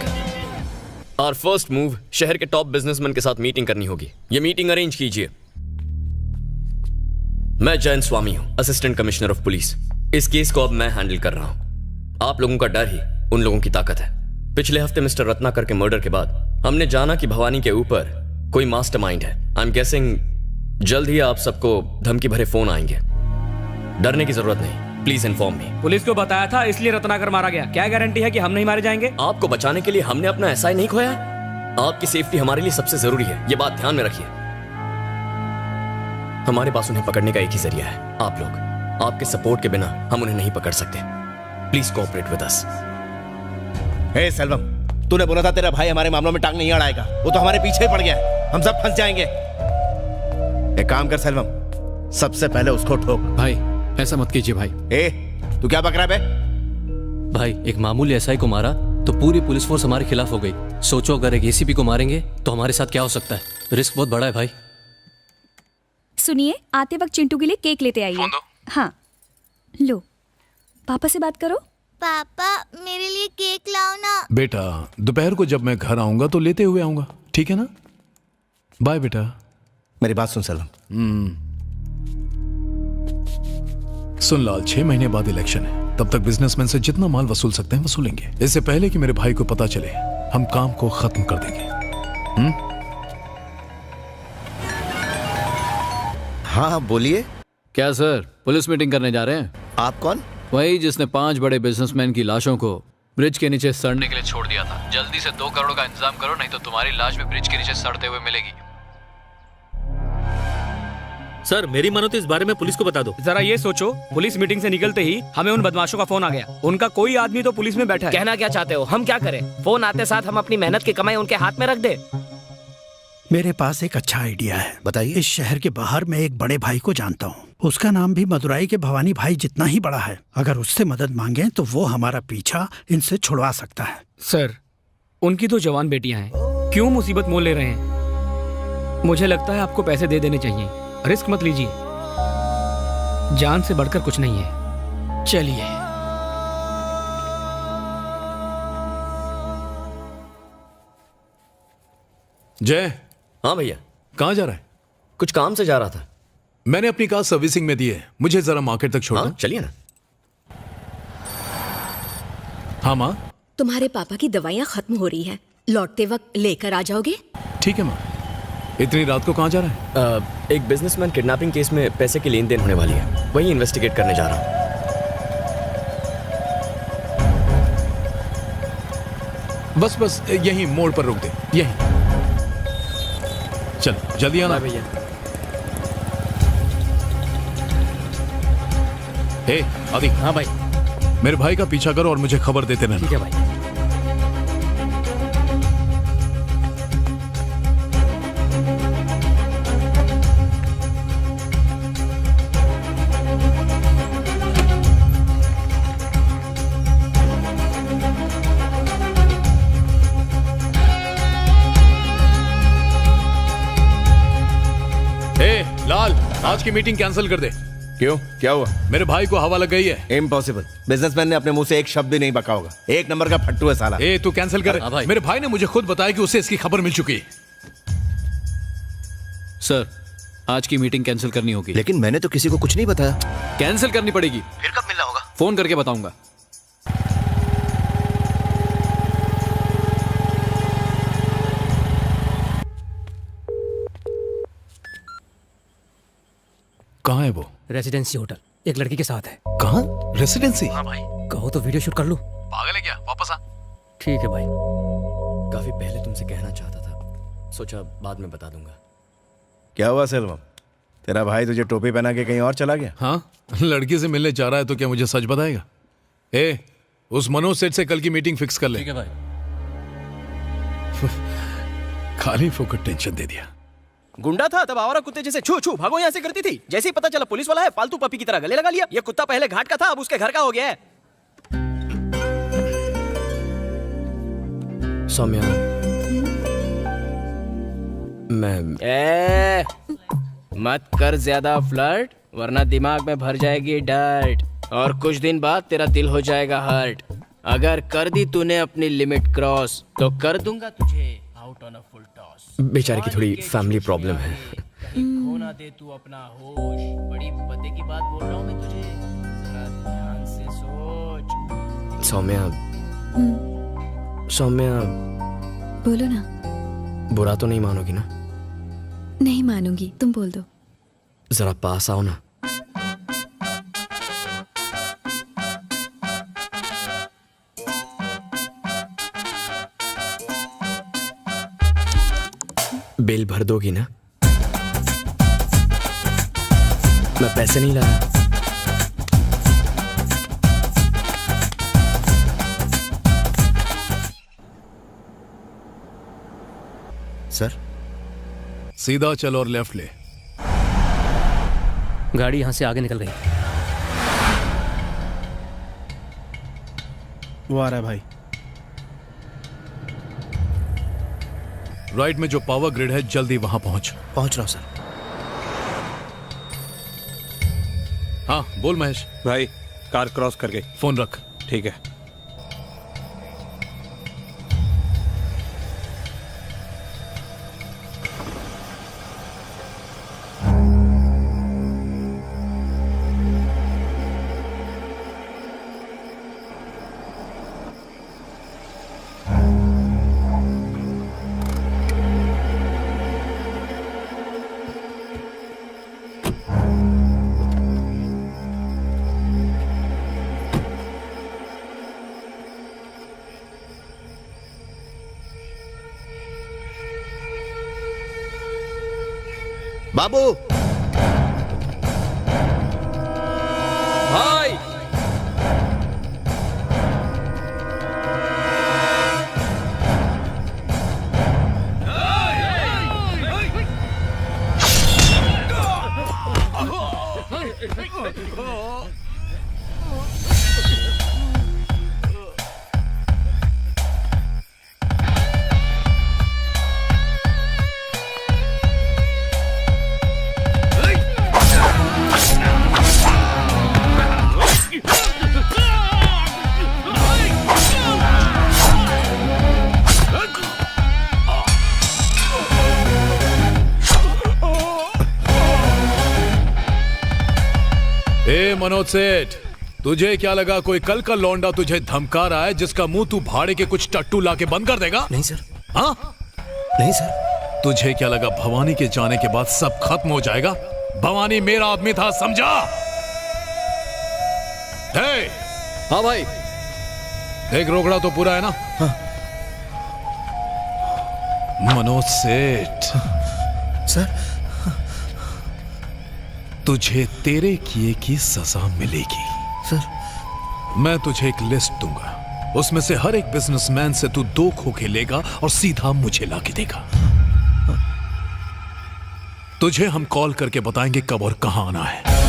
और फर्स्ट मूव, शहर के टॉप बिजनेसमैन के साथ मीटिंग करनी होगी। ये मीटिंग अरेंज कीजिए। मैं जयंत स्वामी हूं, असिस्टेंट कमिश्नर ऑफ पुलिस। इस केस को अब मैं हैंडल कर रहा हूं। आप लोगों का डर ही उन लोगों की ताकत है। पिछले हफ्ते मिस्टर रत्नाकर के मर्डर के बाद हमने जाना कि भवानी के ऊपर कोई मास्टरमाइंड है। आई एम गेसिंग जल्द ही आप सबको धमकी भरे फोन आएंगे। डरने की जरूरत नहीं, प्लीज इन्फॉर्म मी। पुलिस को बताया था इसलिए रत्नाकर मारा गया। क्या गारंटी है कि हम नहीं मारे जाएंगे? आपको बचाने के लिए हमने अपना एसआई नहीं खोया। आपकी सेफ्टी हमारे लिए सबसे जरूरी है, ये बात ध्यान में रखिए। हमारे पास उन्हें पकड़ने का एक ही जरिया है, आप लोग। आपके सपोर्ट के बिना हम उन्हें नहीं पकड़ सकते। Please cooperate with us. Hey Selvam, तूने बोला था तेरा भाई हमारे मामलों में टांग नहीं अड़ाएगा। वो तो हमारे पीछे ही पड़ गया है, हम सब फंस जाएंगे। एक काम कर सेल्वम, सबसे पहले उसको ठोक। भाई ऐसा मत कीजिए भाई। तू क्या बक रहा है बे? भाई एक मामूली एसआई को मारा तो पूरी पुलिस फोर्स हमारे खिलाफ हो गई। सोचो अगर एक एसीपी को मारेंगे तो हमारे साथ क्या हो सकता है। रिस्क बहुत बड़ा है भाई। सुनिए, आते वक्त चिंटू के लिए केक लेते आइए। हाँ लो, पापा से बात करो। पापा मेरे लिए केक लाओ ना। बेटा दोपहर को जब मैं घर आऊंगा तो लेते हुए आऊंगा, ठीक है ना? बाय बेटा। मेरी बात सुन सेल्वम। सुन लाल, 6 महीने बाद इलेक्शन है। तब तक बिजनेसमैन से जितना माल वसूल सकते हैं वसूलेंगे। इससे पहले कि मेरे भाई को पता चले हम काम को खत्म कर देंगे। हाँ बोलिए। क्या सर, पुलिस मीटिंग करने जा रहे हैं? आप कौन? वही जिसने 5 बड़े बिजनेसमैन की लाशों को ब्रिज के नीचे सड़ने के लिए छोड़ दिया था। जल्दी से 2 करोड़ का इंतजाम करो, नहीं तो तुम्हारी लाश भी ब्रिज के नीचे सड़ते हुए मिलेगी। सर मेरी मानो तो इस बारे में पुलिस को बता दो। जरा ये सोचो, पुलिस मीटिंग से निकलते ही हमें उन बदमाशों का फोन आ गया। उनका कोई आदमी तो पुलिस में बैठा है। कहना क्या चाहते हो, हम क्या करें? फोन आते साथ हम अपनी मेहनत की कमाई उनके हाथ में रख दे। मेरे पास एक अच्छा आइडिया है। बताइए। इस शहर के बाहर मैं एक बड़े भाई को जानता हूँ। उसका नाम भी मदुराई के भवानी भाई जितना ही बड़ा है। अगर उससे मदद मांगे तो वो हमारा पीछा इनसे छुड़वा सकता है। सर, उनकी तो जवान बेटियां हैं, क्यों मुसीबत मोल ले रहे हैं? मुझे लगता है आपको पैसे दे देने चाहिए। रिस्क मत लीजिए, जान से बढ़कर कुछ नहीं है। चलिए। जय। हाँ भैया। कहाँ जा रहा है? कुछ काम से जा रहा था। मैंने अपनी कार सर्विसिंग में दी है, मुझे जरा मार्केट तक छोड़ दो। चलिए ना। हाँ माँ। तुम्हारे पापा की दवाइयाँ खत्म हो रही हैं, लौटते वक्त लेकर आ जाओगे? ठीक है माँ। इतनी रात को कहाँ जा रहा है? एक बिजनेसमैन किडनैपिंग केस में पैसे की लेन देन होने वाली है, वही इन्वेस्टिगेट करने जा रहा हूँ। बस यहीं मोड़ पर रोक दे, यहीं। चल जल्दी आना भैया। हे आदि। हाँ भाई। मेरे भाई का पीछा करो और मुझे खबर देते रहना। ठीक है भाई। लाल, आज की मीटिंग कैंसिल कर दे। क्यों, क्या हुआ? मेरे भाई को हवा लग गई है। इम्पॉसिबल। बिजनेसमैन ने अपने मुंह से एक शब्द भी नहीं बका होगा। एक नंबर का फट्टू है साला। ए तू कैंसिल कर। मेरे भाई ने मुझे खुद बताया कि उसे इसकी खबर मिल चुकी है। सर, आज की मीटिंग कैंसिल करनी होगी। लेकिन मैंने तो किसी को कुछ नहीं बताया। कैंसिल करनी पड़ेगी। फिर कब मिलना होगा? फोन करके बताऊंगा। कहाँ है वो? रेसिडेंसी होटल, एक लड़की के साथ है। कहाँ? रेसिडेंसी? हाँ भाई। कहो तो वीडियो शूट कर लूं। पागल है क्या? वापस आ। ठीक है भाई। काफी पहले तुमसे कहना चाहता था, सोचा बाद में बता दूंगा। क्या हुआ सेल्वम? तेरा भाई तुझे टोपी पहना के कहीं और चला गया? हाँ, लड़की से मिलने जा रहा है तो क्या मुझे सच बताएगा? ए, उस मनोज सेठ से कल की मीटिंग फिक्स कर ले। ठीक है भाई। खाली फोकट टेंशन दे दिया। गुंडा था तब आवारा कुत्ते जैसे छू छू भागो यहाँ से करती थी। जैसे ही पता चला पुलिस वाला है, पालतू पपी की तरह गले लगा लिया। ये कुत्ता पहले घाट का था, अब उसके घर का हो गया है। सौम्या, मैं मत कर ज्यादा फ्लर्ट, वरना दिमाग में भर जाएगी डर्ट और कुछ दिन बाद तेरा दिल हो जाएगा हर्ट। अगर कर दी तूने अपनी लिमिट क्रॉस तो कर दूंगा तुझे out on a full toss. बेचारे की थोड़ी फैमिली प्रॉब्लम है। खोना दे तू अपना होश, बड़ी पते की बात बोल रहा हूँ मैं तुझे, जरा ध्यान से सोच। सौम्या, सौम्या, बोलो ना। बुरा तो नहीं मानोगी ना? नहीं मानूंगी, तुम बोल दो। जरा पास आओ ना। बिल भर दोगी ना? मैं पैसे नहीं लाया। सर, सीधा चल और लेफ्ट ले। गाड़ी यहां से आगे निकल गई। वो आ रहा है भाई। राइट में जो पावर ग्रिड है, जल्दी वहां पहुंच रहा हूं सर। हाँ बोल महेश। भाई, कार क्रॉस कर गई। फोन रख। ठीक है। बाबू, मनोज सेठ, तुझे क्या लगा कोई कल का लौंडा तुझे धमका रहा है जिसका मुंह तू भाड़े के कुछ टट्टू लाके बंद कर देगा? नहीं सर। हाँ? नहीं सर। तुझे क्या लगा भवानी के जाने के बाद सब खत्म हो जाएगा? भवानी मेरा आदमी था, समझा? हे! हाँ भाई। देख रोकड़ा तो पूरा है ना? हाँ। मनोज सेठ सर, तुझे तेरे किए की सजा मिलेगी। सर, मैं तुझे एक लिस्ट दूंगा, उसमें से हर एक बिजनेसमैन से तू 2 खोखे लेगा और सीधा मुझे लाके देगा। तुझे हम कॉल करके बताएंगे कब और कहां आना है।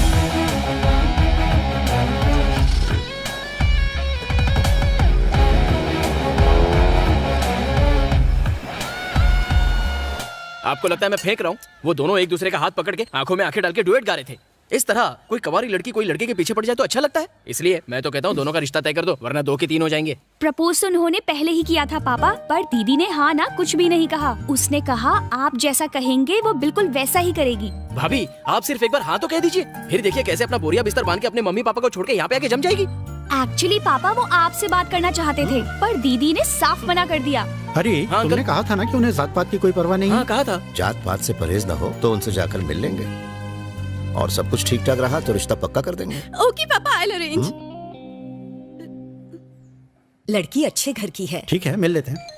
आपको लगता है मैं फेंक रहा हूँ? वो दोनों एक दूसरे का हाथ पकड़ के आंखों में आंखें डाल के डुएट गा रहे थे। इस तरह कोई कवारी लड़की कोई लड़के के पीछे पड़ जाए तो अच्छा लगता है। इसलिए मैं तो कहता हूँ दोनों का रिश्ता तय कर दो, वरना 2 के 3 हो जाएंगे। प्रपोज तो उन्होंने पहले ही किया था पापा, पर दीदी ने हाँ ना कुछ भी नहीं कहा। उसने कहा आप जैसा कहेंगे वो बिल्कुल वैसा ही करेगी। भाभी आप सिर्फ एक बार हाँ तो कह दीजिए, फिर देखिए कैसे अपना बोरिया बिस्तर बांध के अपने मम्मी पापा को छोड़ के यहाँ पे आके जम जाएगी। एक्चुअली पापा वो आपसे बात करना चाहते थे, पर दीदी ने साफ मना कर दिया। अरे तुमने कहा था ना कि उन्हें जात पात की कोई परवाह नहीं है। हाँ कहा था। जात पात से परहेज ना हो तो उनसे जाकर मिल लेंगे, और सब कुछ ठीक ठाक रहा तो रिश्ता पक्का कर देंगे। ओके पापा, आई विल अरेंज। लड़की अच्छे घर की है। ठीक है, मिल लेते हैं।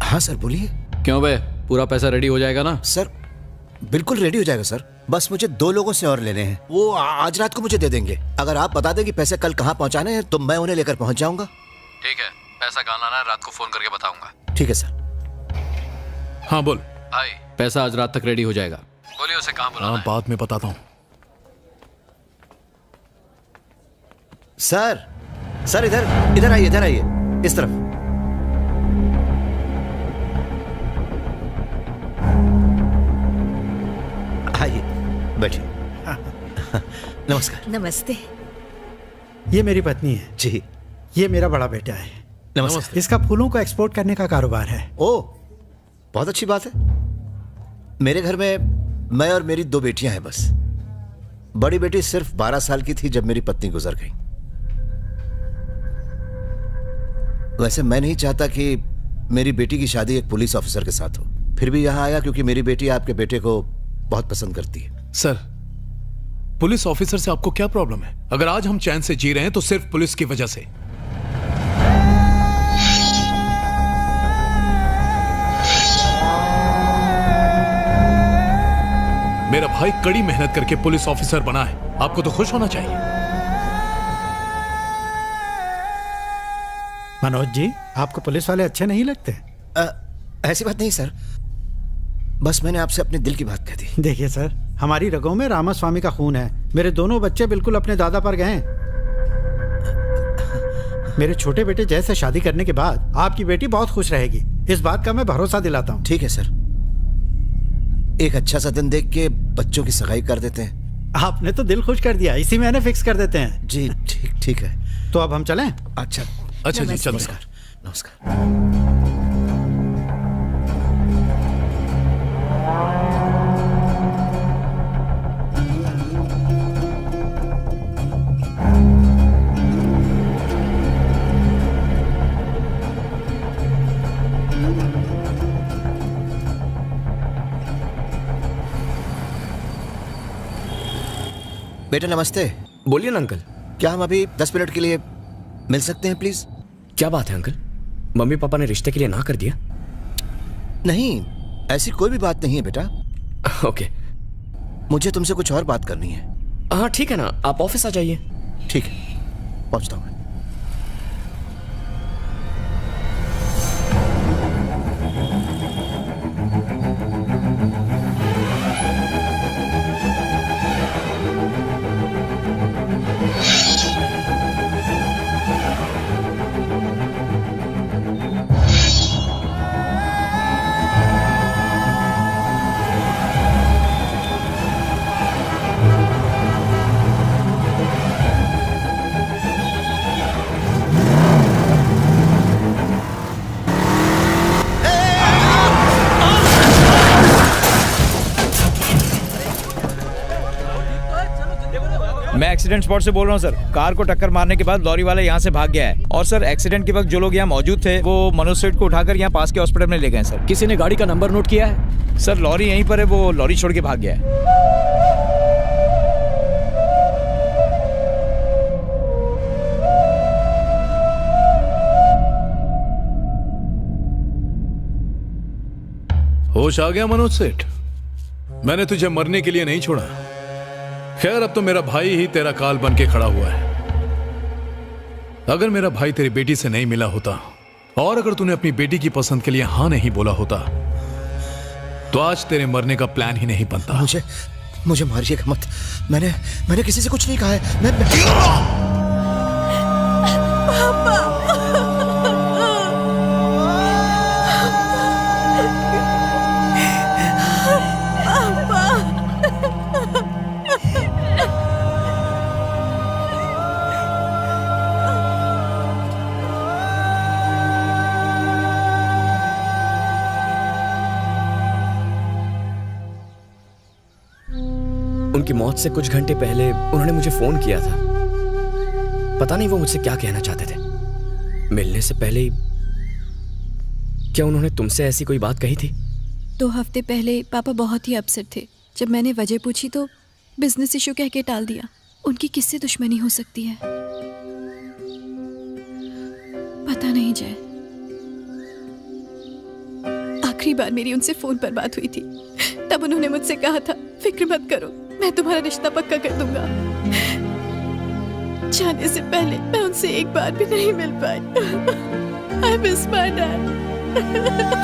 हाँ सर बोलिए। क्यों बे, पूरा पैसा रेडी हो जाएगा ना? सर बिल्कुल रेडी हो जाएगा सर, बस मुझे 2 लोगों से और लेने हैं, वो आज रात को मुझे दे देंगे। अगर आप बता दें कि पैसे कल कहाँ पहुँचाने हैं तो मैं उन्हें लेकर पहुँच जाऊंगा। ठीक है, पैसा कहाँ लाना है रात को फोन करके बताऊंगा। ठीक है सर। हाँ बोल भाई, पैसा आज रात तक रेडी हो जाएगा। बोलिए उसे कहाँ बुलाना है? बाद में बताता हूँ। सर, सर इधर इधर आइए, इधर आइए, इस तरफ। आइए बैठिए। नमस्कार। नमस्ते। ये मेरी पत्नी है जी। ये मेरा बड़ा बेटा है। नमस्कार। इसका फूलों को एक्सपोर्ट करने का कारोबार है। ओह, बहुत अच्छी बात है। मेरे घर में मैं और मेरी 2 बेटियां हैं बस। बड़ी बेटी सिर्फ 12 साल की थी जब मेरी पत्नी गुजर गई। वैसे मैं नहीं चाहता कि मेरी बेटी की शादी एक पुलिस ऑफिसर के साथ हो, फिर भी यहां आया क्योंकि मेरी बेटी आपके बेटे को बहुत पसंद करती है। सर, पुलिस ऑफिसर से आपको क्या प्रॉब्लम है? अगर आज हम चैन से जी रहे हैं तो सिर्फ पुलिस की वजह से। मेरा भाई कड़ी मेहनत करके पुलिस ऑफिसर बना है, आपको तो खुश होना चाहिए। मनोज जी, आपको पुलिस वाले अच्छे नहीं लगते? ऐसी बात नहीं सर, बस मैंने आपसे अपने दिल की बात कह दी। देखिए सर, हमारी रगों में रामास्वामी का खून है। मेरे दोनों बच्चे बिल्कुल अपने दादा पर गए। मेरे छोटे बेटे जैसे शादी करने के बाद आपकी बेटी बहुत खुश रहेगी, इस बात का मैं भरोसा दिलाता हूँ। ठीक है सर, एक अच्छा सा दिन देख के बच्चों की सगाई कर देते हैं। आपने तो दिल खुश कर दिया, इसी महीने फिक्स कर देते हैं। जी ठीक है। तो अब हम चलें? अच्छा जी, चलो। नमस्कार। नमस्कार। बेटा नमस्ते। बोलिए ना अंकल। क्या हम अभी 10 मिनट के लिए मिल सकते हैं प्लीज? क्या बात है अंकल, मम्मी पापा ने रिश्ते के लिए ना कर दिया? नहीं, ऐसी कोई भी बात नहीं है बेटा। ओके। मुझे तुमसे कुछ और बात करनी है। हाँ ठीक है ना, आप ऑफिस आ जाइए। ठीक है, पहुंचता हूँ। मैं एक्सीडेंट स्पॉट से बोल रहा हूँ सर। कार को टक्कर मारने के बाद लॉरी वाला यहाँ से भाग गया है। और सर एक्सीडेंट के वक्त जो लोग यहाँ मौजूद थे वो मनोज सेठ को उठाकर यहाँ पास के हॉस्पिटल में ले गए सर। किसी ने गाड़ी का नंबर नोट किया है? सर लॉरी यहीं पर है, वो लॉरी छोड़ के भाग गया है। होश आ गया मनोज सेठ? मैंने तुझे मरने के लिए नहीं छोड़ा। खैर अब तो मेरा भाई ही तेरा काल बन के खड़ा हुआ है। अगर मेरा भाई तेरी बेटी से नहीं मिला होता और अगर तूने अपनी बेटी की पसंद के लिए हां नहीं बोला होता तो आज तेरे मरने का प्लान ही नहीं बनता। मुझे मारिएगा मत। मैंने किसी से कुछ नहीं कहा है। उनकी मौत से कुछ घंटे पहले उन्होंने मुझे फोन किया था। पता नहीं वो मुझसे क्या कहना चाहते थे। मिलने से पहले ही क्या उन्होंने तुमसे ऐसी कोई बात कही थी? 2 हफ्ते पहले पापा बहुत ही अपसेट थे। जब मैंने वजह पूछी तो बिजनेस इशू कह के टाल दिया। उनकी किससे दुश्मनी हो सकती है पता नहीं जय। आखिरी बार मेरी उनसे फोन पर बात हुई थी, तब उन्होंने मुझसे कहा था फिक्र मत करो, मैं तुम्हारा रिश्ता पक्का कर दूंगा। जाने से पहले मैं उनसे एक बार भी नहीं मिल पाई। I miss my dad.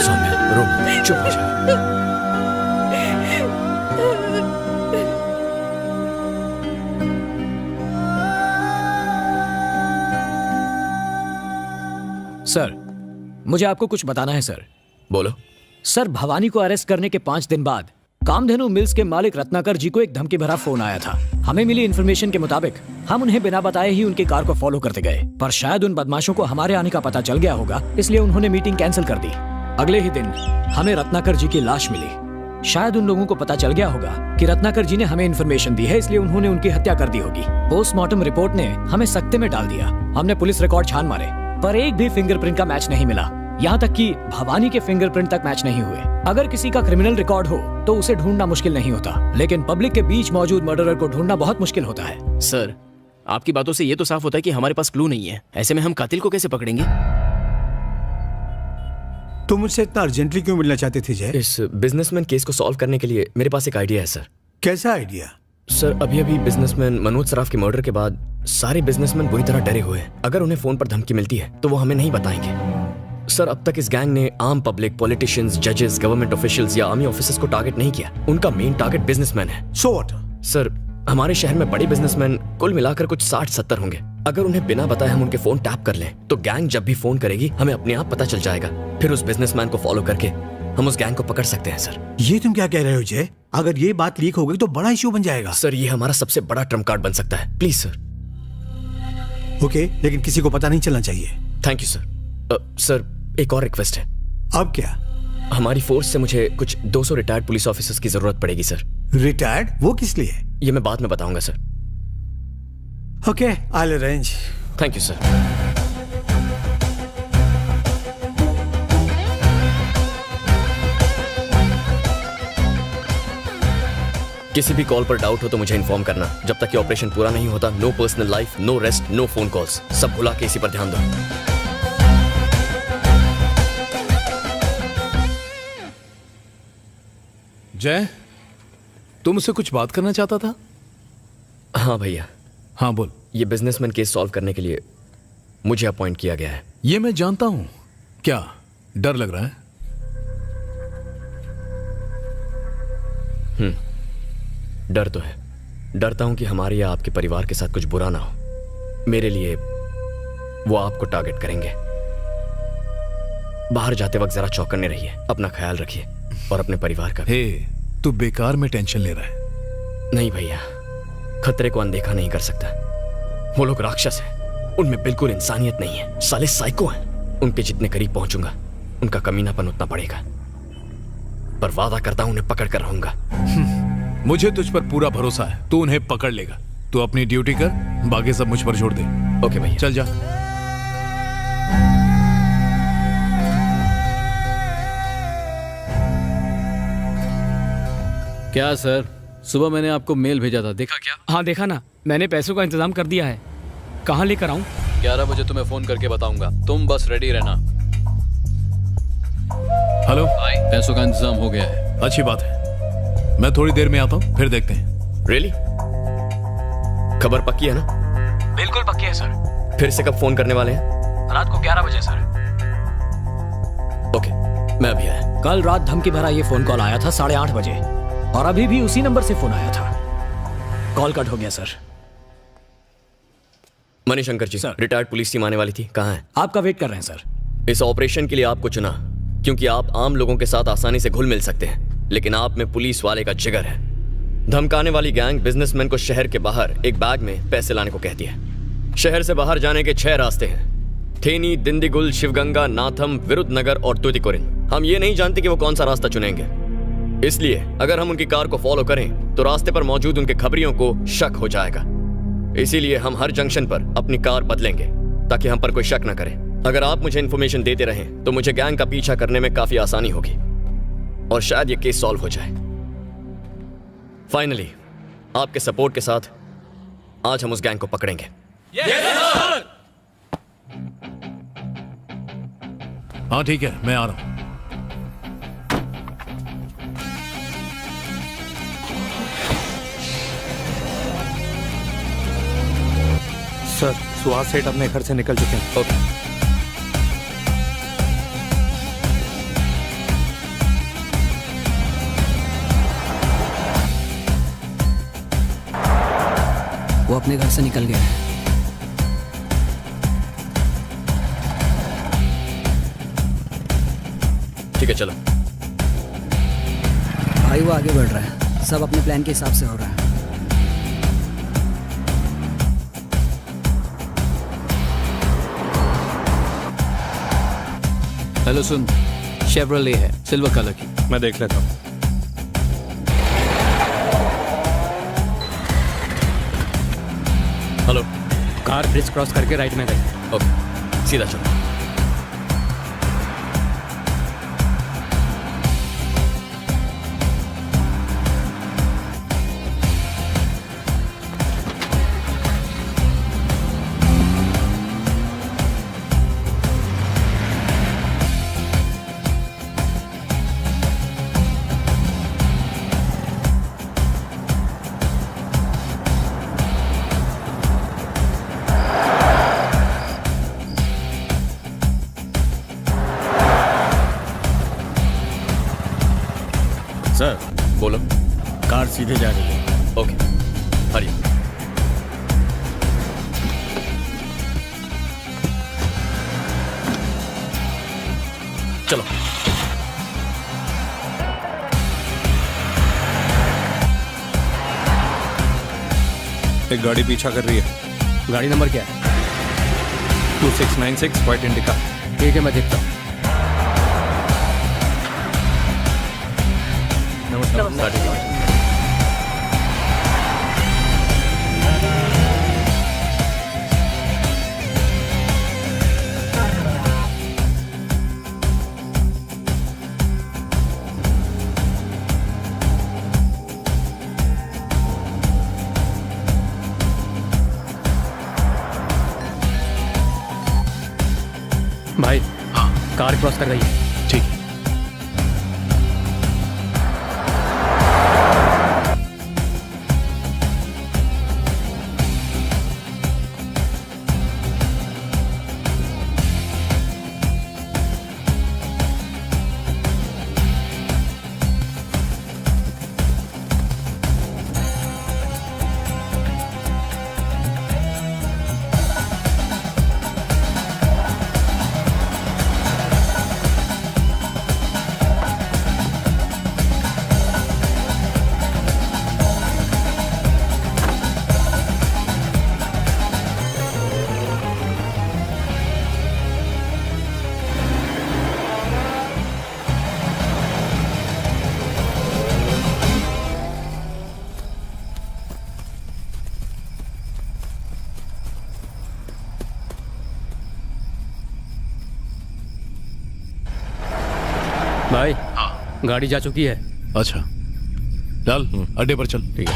Saumya, रो मत, चुप हो जा। सर, मुझे आपको कुछ बताना है सर। बोलो। सर, भवानी को अरेस्ट करने के 5 दिन बाद कामधेनु मिल्स के मालिक रत्नाकर जी को एक धमकी भरा फोन आया था। हमें मिली इन्फॉर्मेशन के मुताबिक हम उन्हें बिना बताए ही उनकी कार को फॉलो करते गए, पर शायद उन बदमाशों को हमारे आने का पता चल गया होगा, इसलिए उन्होंने मीटिंग कैंसिल कर दी। अगले ही दिन हमें रत्नाकर जी की लाश मिली। शायद उन लोगों को पता चल गया होगा कि रत्नाकर जी ने हमें इन्फॉर्मेशन दी है, इसलिए उन्होंने उनकी हत्या कर दी होगी। पोस्टमार्टम रिपोर्ट ने हमें सकते में डाल दिया। हमने पुलिस रिकॉर्ड छान मारे, पर एक भी फिंगरप्रिंट का मैच नहीं मिला। यहाँ तक कि भवानी के फिंगरप्रिंट तक मैच नहीं हुए। अगर किसी का क्रिमिनल रिकॉर्ड हो तो उसे ढूंढना मुश्किल नहीं होता, लेकिन पब्लिक के बीच मौजूद मर्डरर को ढूंढना बहुत मुश्किल होता है। सर, आपकी बातों से ये तो साफ होता है कि हमारे पास क्लू नहीं है। ऐसे में हम कातिल को कैसे पकड़ेंगे? तुम मुझसे इतना अर्जेंटली क्यों मिलना चाहते थे जय? इस बिजनेसमैन केस को सॉल्व करने के लिए मेरे पास एक आइडिया है सर। कैसा आइडिया? सर, अभी बिजनेसमैन मनोज सराफ के मर्डर के बाद सारे बिजनेसमैन बुरी तरह डरे हुए हैं। अगर उन्हें फोन पर धमकी मिलती है तो वो हमें नहीं बताएंगे। सर, अब तक इस गैंग ने आम पब्लिक, पॉलिटिशियंस, जजेस, गवर्नमेंट ऑफिशियल्स या आर्मी ऑफिसर्स को टारगेट नहीं किया। उनका मेन टारगेट बिजनेसमैन है। So what? सर, हमारे शहर में बड़े बिजनेसमैन कुल मिलाकर कुछ 60-70 होंगे। अगर उन्हें बिना बताए हम उनके फोन टैप कर लें तो गैंग जब भी फोन करेगी हमें अपने आप पता चल जाएगा। फिर उस बिजनेसमैन को फॉलो करके हम उस गैंग को पकड़ सकते हैं सर। ये तुम क्या कह रहे हो जय? अगर ये बात लीक हो गई तो बड़ा इश्यू बन जाएगा। सर, ये हमारा सबसे बड़ा ट्रम्प कार्ड बन सकता है। Please sir. ओके, लेकिन किसी को पता नहीं चलना चाहिए। Thank you sir. सर, एक और रिक्वेस्ट है। अब क्या? हमारी फोर्स से मुझे कुछ 200 रिटायर्ड पुलिस ऑफिसर्स की जरूरत पड़ेगी सर। रिटायर्ड? वो किस लिए? ये मैं बाद में बताऊंगा sir. Okay, I will arrange. Thank you sir. किसी भी कॉल पर डाउट हो तो मुझे इन्फॉर्म करना। जब तक ये ऑपरेशन पूरा नहीं होता, no personal life, no rest, no phone calls. सब भुला के इसी पर ध्यान दो। जय, तुम मुझसे कुछ बात करना चाहता था? हाँ भैया। हाँ बोल। ये बिजनेसमैन केस सॉल्व करने के लिए मुझे अपॉइंट किया गया है। ये मैं जानता हूं। क्या डर लग रहा है? डर तो है। डरता हूं कि हमारे या आपके परिवार के साथ कुछ बुरा ना हो। मेरे लिए वो आपको टारगेट करेंगे। बाहर जाते वक्त जरा चौकन्ने रहिए, अपना ख्याल रखिए और अपने परिवार का। हे, तू बेकार में टेंशन ले रहा है। नहीं भैया, खतरे को अनदेखा नहीं कर सकता। वो लोग राक्षस हैं, उनमें बिल्कुल इंसानियत नहीं है। साले साइको हैं। उनके जितने करीब पहुंचूंगा उनका कमीनापन उतना बढ़ेगा, पर वादा करता हूं उन्हें पकड़ कर रहूंगा। मुझे तुझ पर पूरा भरोसा है, तू उन्हें पकड़ लेगा। तू अपनी ड्यूटी कर, बाकी सब मुझ पर छोड़ दे। ओके भैया। चल जा। क्या सर, सुबह मैंने आपको मेल भेजा था, देखा क्या? हाँ देखा ना, मैंने पैसों का इंतजाम कर दिया है। कहाँ लेकर आऊँ? 11 बजे तुम्हें फोन करके बताऊंगा, तुम बस रेडी रहना। हेलो, पैसों का इंतजाम हो गया है। अच्छी बात है, मैं थोड़ी देर में आता हूँ, फिर देखते हैं। रियली? खबर पक्की है ना? बिल्कुल पक्की है सर। फिर से कब फोन करने वाले हैं? रात को 11 बजे सर। ओके, मैं अभी आया। कल रात धमकी भरा ये फोन कॉल आया था 8:30 बजे, और अभी भी उसी नंबर से फोन आया था। कॉल कट हो गया सर। मणिशंकर जी, रिटायर्ड पुलिस टीम आने वाली थी, कहाँ है? आपका वेट कर रहे हैं सर। इस ऑपरेशन के लिए आपको चुना क्योंकि आप आम लोगों के साथ आसानी से घुल मिल सकते हैं, लेकिन आप में पुलिस वाले का जिगर है। धमकाने वाली गैंग बिजनेसमैन को शहर के बाहर एक बैग में पैसे लाने को कहती है। शहर से बाहर जाने के 6 रास्ते हैं: थेनी, दिंदीगुल, शिवगंगा, नाथम, विरुद्धनगर और तुतिकोरिन। हम ये नहीं जानते कि वो कौन सा रास्ता चुनेंगे, इसलिए अगर हम उनकी कार को फॉलो करें तो रास्ते पर मौजूद उनके खबरियों को शक हो जाएगा। इसीलिए हम हर जंक्शन पर अपनी कार बदलेंगे ताकि हम पर कोई शक न करे। अगर आप मुझे इन्फॉर्मेशन देते रहें तो मुझे गैंग का पीछा करने में काफी आसानी होगी और शायद ये केस सॉल्व हो जाए। फाइनली आपके सपोर्ट के साथ आज हम उस गैंग को पकड़ेंगे। हाँ ठीक है, मैं आ रहा हूँ। सर, सुहास सेठ अपने घर से निकल चुके हैं। ओके। वो अपने घर से निकल गया है। ठीक है, चलो। भाई वो आगे बढ़ रहा है, सब अपने प्लान के हिसाब से हो रहा है। हेलो सुन, शेवरले है, सिल्वर कलर की। मैं देख लेता हूँ। हेलो। कार ब्रिज क्रॉस करके राइट में गई। ओके, सीधा चलो। सर, बोलो। कार सीधे जा रही है। ओके, हरिए। चलो। एक गाड़ी पीछा कर रही है। गाड़ी नंबर क्या है? 2696 व्हाइट इंडिका। ठीक है, मैं देखता हूँ। नमस्कार। भाई, कार क्रॉस कर रही है। ठीक है। गाड़ी जा चुकी है। अच्छा चल अड्डे पर चल। ठीक है।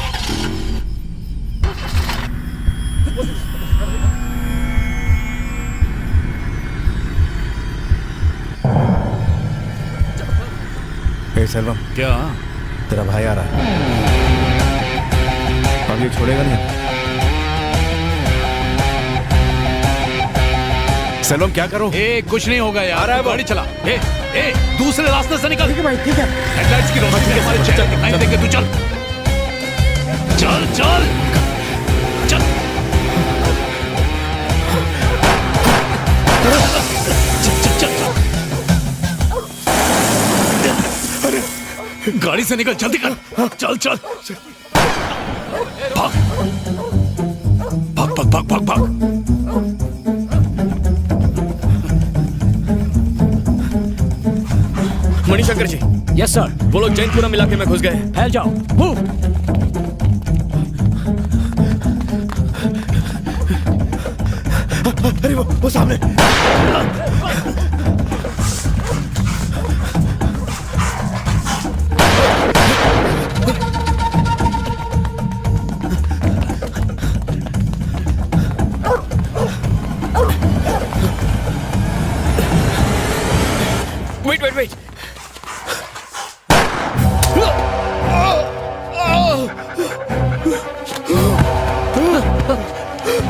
हे सेल्वम, क्या? तेरा भाई आ रहा है, अब ये छोड़ेगा नहीं। सेल्वम क्या करो? कुछ नहीं होगा यार, रहा है गाड़ी चला। दूसरे रास्ते से निकल। ठीक है भाई, ठीक है। हेडलाइट्स की रोशनी से हमारे चेहरे दिखाई देंगे। तू चल चल चल चल। गाड़ी से निकल, जल्दी कर। चल चल भाग भाग भाग भाग भाग भाग। मणिशंकर जी। Yes sir. वो लोग जैनपुरम इलाके में घुस गए। फैल जाओ, मूव। अरे वो सामने। Wait wait wait.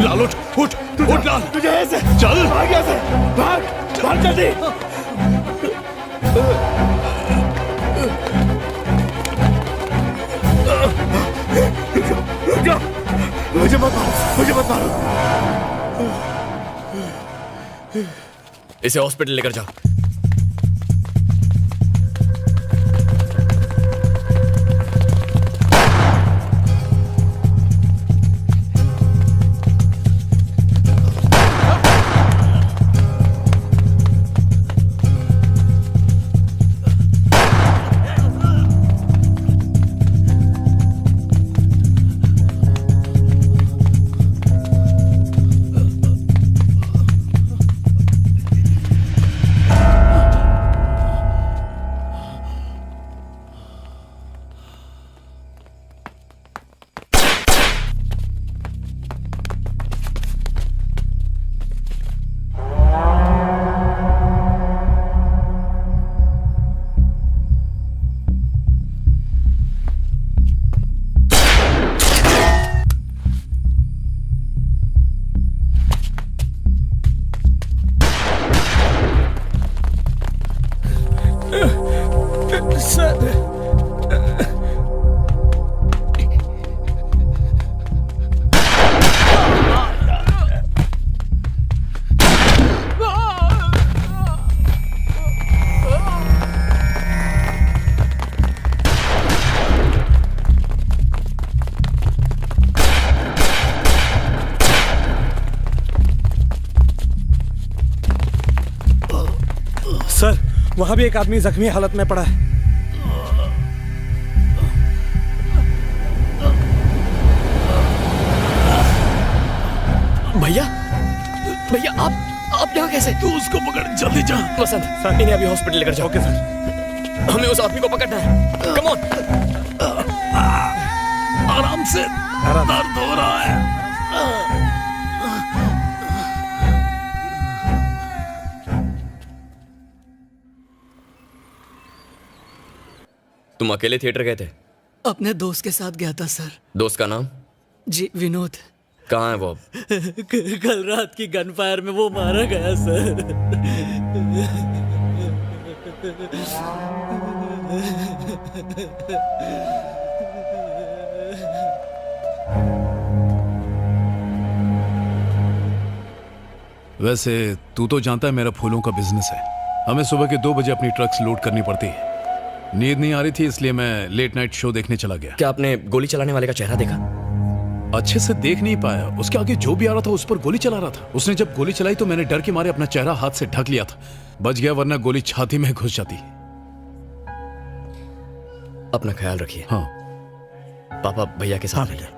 लाल उठ उठ उठ लाल। तुझे ऐसे चल भाग यहाँ से, भाग भाग जल्दी। रुक जा, मुझे मत मारो, मुझे मत मारो। इसे हॉस्पिटल लेकर जाओ। सर, वहां भी एक आदमी जख्मी हालत में पड़ा है। भैया भैया आप यहाँ कैसे? तू उसको पकड़, जल्दी जा। वसंत, इन्हें अभी हॉस्पिटल लेकर जाओ। Okay sir. हमें उस आदमी को पकड़ना है। Come on. आराम से, दर्द हो रहा है। तुम अकेले थिएटर गए थे? अपने दोस्त के साथ गया था सर। दोस्त का नाम? जी विनोद। कहाँ है वो? कल रात की गन फायर में वो मारा गया सर। वैसे तू तो जानता है मेरा फूलों का बिजनेस है। हमें सुबह के 2 बजे अपनी ट्रक्स लोड करनी पड़ती है। नींद नहीं आ रही थी, इसलिए मैं लेट नाइट शो देखने चला गया। क्या आपने गोली चलाने वाले का चेहरा देखा? अच्छे से देख नहीं पाया। उसके आगे जो भी आ रहा था उस पर गोली चला रहा था। उसने जब गोली चलाई तो मैंने डर के मारे अपना चेहरा हाथ से ढक लिया था। बच गया, वरना गोली छाती में घुस जाती। अपना ख्याल रखिए। हाँ। पापा भैया के साथ रहिए।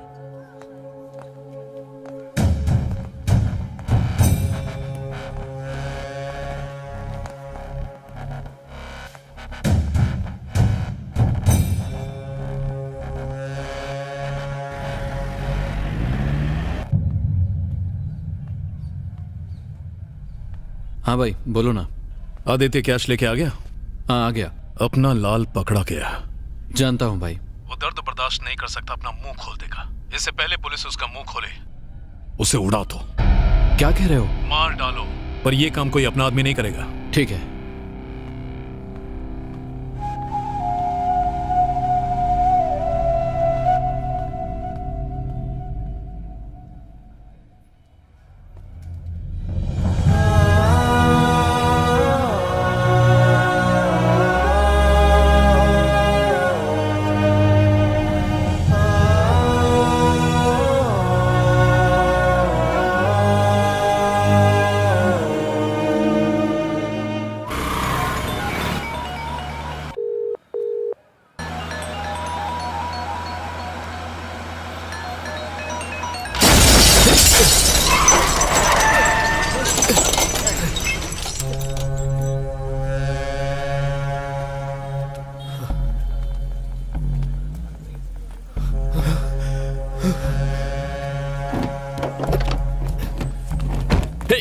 हाँ भाई बोलो ना। आदित्य कैश लेके आ गया? हाँ आ गया। अपना लाल पकड़ा गया। जानता हूँ भाई। वो दर्द बर्दाश्त नहीं कर सकता, अपना मुंह खोल देगा। इससे पहले पुलिस उसका मुंह खोले उसे उड़ा दो। क्या कह रहे हो? मार डालो, पर ये काम कोई अपना आदमी नहीं करेगा। ठीक है।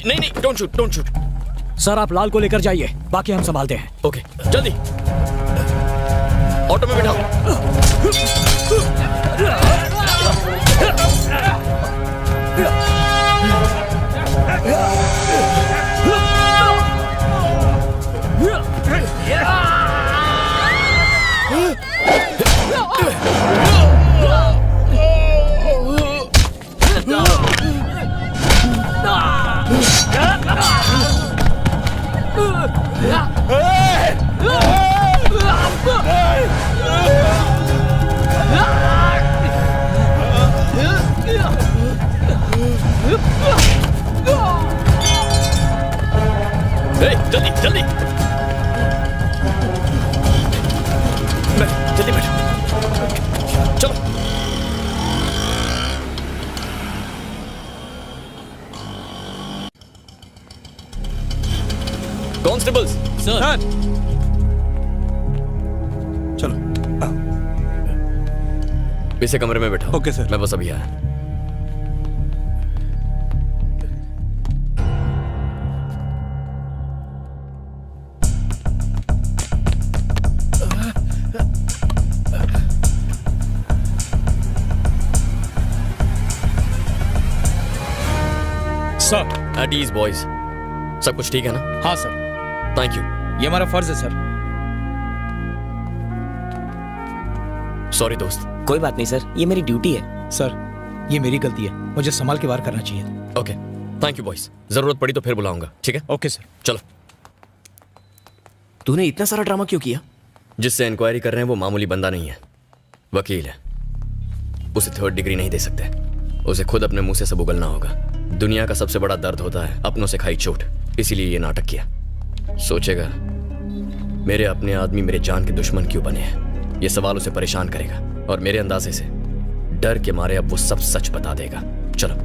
नहीं, डोंट शूट। सर आप लाल को लेकर जाइए, बाकी हम संभालते हैं। ओके, जल्दी ऑटो में बैठाओ। जल्दी जल्दी बैठ, चलो। Constables sir. चलो इसे कमरे में बैठा। Okay sir. मैं बस अभी आया। सर एट ईज बॉयज, सब कुछ ठीक है ना? हाँ सर। Thank you. ये हमारा फर्ज है सर। सॉरी दोस्त। कोई बात नहीं सर, ये मेरी ड्यूटी है। सर ये मेरी गलती है, मुझे संभाल के वार करना चाहिए। ओके थैंक यू बॉयज, जरूरत पड़ी तो फिर बुलाऊंगा, ठीक है? Okay sir. चलो। तूने इतना सारा ड्रामा क्यों किया? जिससे इंक्वायरी कर रहे हैं वो मामूली बंदा नहीं है, वकील है। उसे 3rd डिग्री नहीं दे सकते, उसे खुद अपने मुंह से सब उगलना होगा। दुनिया का सबसे बड़ा दर्द होता है अपनों से खाई चोट, इसीलिए ये नाटक किया। सोचेगा मेरे अपने आदमी मेरे जान के दुश्मन क्यों बने हैं, ये सवाल उसे परेशान करेगा और मेरे अंदाजे से डर के मारे अब वो सब सच बता देगा। चलो।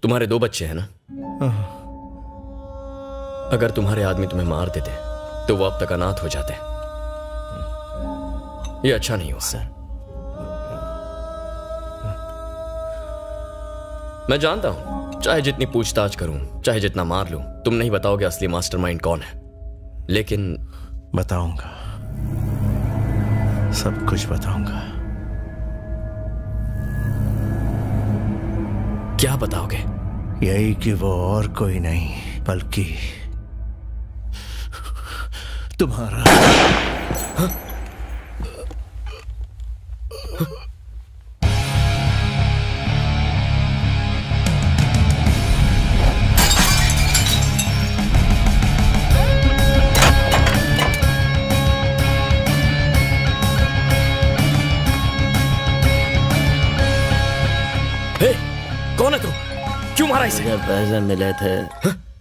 तुम्हारे 2 बच्चे हैं ना? अगर तुम्हारे आदमी तुम्हें मार देते तो वो अब तक अनाथ हो जाते। ये अच्छा नहीं हुआ सर। मैं जानता हूं, चाहे जितनी पूछताछ करूं, चाहे जितना मार लूं, तुम नहीं बताओगे असली मास्टरमाइंड कौन है। लेकिन बताऊंगा, सब कुछ बताऊंगा। क्या बताओगे? यही कि वो और कोई नहीं बल्कि तुम्हारा। कौन है तू? क्यों मारा इसे? पैसे मिले थे।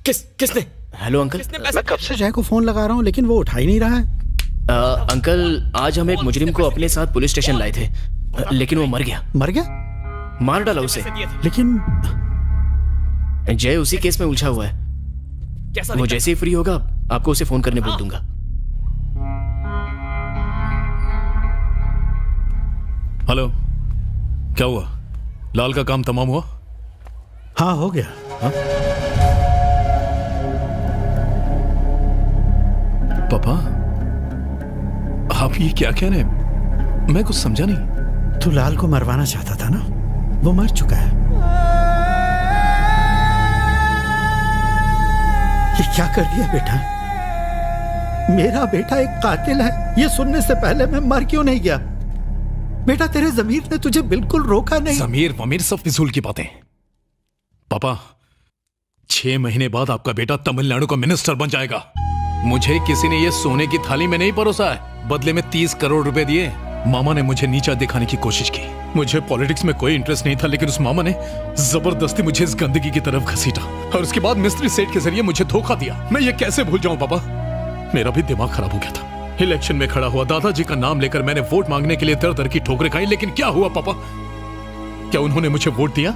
किसने? Hello uncle. मैं कब से जय को फोन लगा रहा हूँ लेकिन वो उठा ही नहीं रहा है। अंकल आज हम एक मुजरिम को अपने साथ पुलिस स्टेशन लाए थे, लेकिन वो मर गया। मर गया? मार डाला उसे। लेकिन जय उसी केस में उलझा हुआ है। वो जैसे ही फ्री होगा आपको उसे फोन करने बोल दूंगा। हेलो, क्या हुआ? लाल का काम तमाम हुआ? हाँ, हो गया। हाँ? पापा, आप ये क्या कह रहे हैं? मैं कुछ समझा नहीं। तू लाल को मरवाना चाहता था ना? वो मर चुका है। ये क्या कर दिया बेटा? मेरा बेटा एक कातिल है, ये सुनने से पहले मैं मर क्यों नहीं गया? बेटा, तेरे ज़मीर ने तुझे बिल्कुल रोका नहीं। ज़मीर वमीर सब फिजूल की बातें। पापा, 6 महीने बाद आपका बेटा तमिलनाडु का मिनिस्टर बन जाएगा। मुझे किसी ने ये सोने की थाली में नहीं परोसा है। बदले में 30 करोड़ रुपए दिए। मामा ने मुझे नीचा दिखाने की कोशिश की। मुझे पॉलिटिक्स में कोई इंटरेस्ट नहीं था, लेकिन उस मामा ने जबरदस्ती मुझे इस गंदगी की तरफ घसीटा और उसके बाद मिस्त्री सेठ के जरिए मुझे धोखा दिया। मैं ये कैसे भूल जाऊं पापा? मेरा भी दिमाग खराब हो गया था। इलेक्शन में खड़ा हुआ, दादाजी का नाम लेकर मैंने वोट मांगने के लिए दर दर की ठोकरें खाई, लेकिन क्या हुआ पापा? क्या उन्होंने मुझे वोट दिया?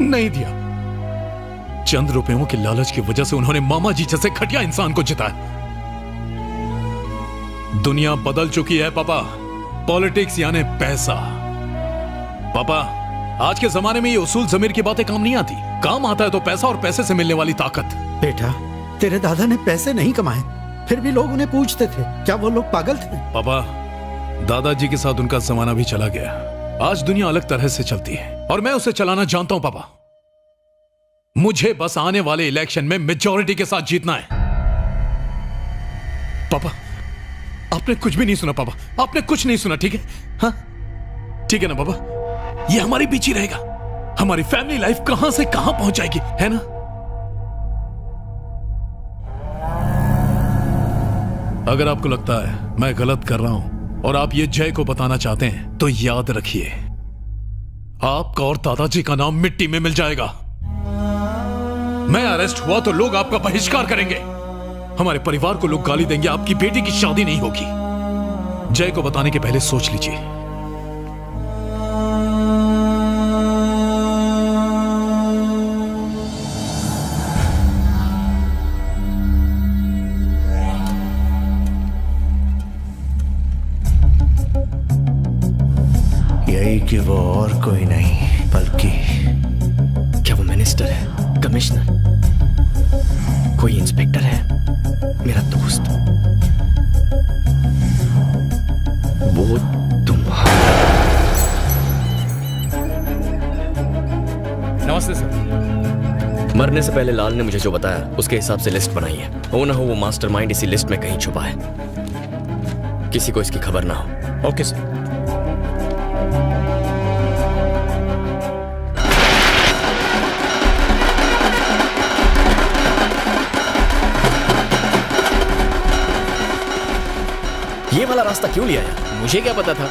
नहीं दिया। चंद रुपयों के लालच की वजह से उन्होंने मामा जी जैसे घटिया इंसान को जिताया। दुनिया बदल चुकी है पापा। पॉलिटिक्स यानी पैसा। पापा, आज के जमाने में ये उसूल जमीर की बातें काम नहीं आती। काम आता है तो पैसा और पैसे से मिलने वाली ताकत। बेटा, तेरे दादा ने पैसे नहीं कमाए, फिर भी लोग उन्हें पूछते थे। क्या वो लोग पागल थे? पापा, दादाजी के साथ उनका जमाना भी चला गया। आज दुनिया अलग तरह से चलती है और मैं उसे चलाना जानता हूं पापा। मुझे बस आने वाले इलेक्शन में मेजॉरिटी के साथ जीतना है। पापा, आपने कुछ भी नहीं सुना पापा। आपने कुछ नहीं सुना, ठीक है? हाँ, ठीक है ना पापा? ये हमारे बीच ही रहेगा। हमारी फैमिली लाइफ कहां से कहां पहुंच जाएगी, है ना? अगर आपको लगता है मैं गलत कर रहा हूं और आप ये जय को बताना चाहते हैं, तो याद रखिए, आपका और दादाजी का नाम मिट्टी में मिल जाएगा। मैं अरेस्ट हुआ तो लोग आपका बहिष्कार करेंगे। हमारे परिवार को लोग गाली देंगे। आपकी बेटी की शादी नहीं होगी। जय को बताने के पहले सोच लीजिए। यही कि वो और कोई नहीं बल्कि क्या वो मिनिस्टर है, कमिश्नर, कोई इंस्पेक्टर है, मेरा दोस्त? वो तुम्हारा। नमस्ते सर। मरने से पहले लाल ने मुझे जो बताया उसके हिसाब से लिस्ट बनाई है। हो ना हो वो मास्टरमाइंड इसी लिस्ट में कहीं छुपा है। किसी को इसकी खबर ना हो। Okay sir. ये वाला रास्ता क्यों लिया है? मुझे क्या पता था?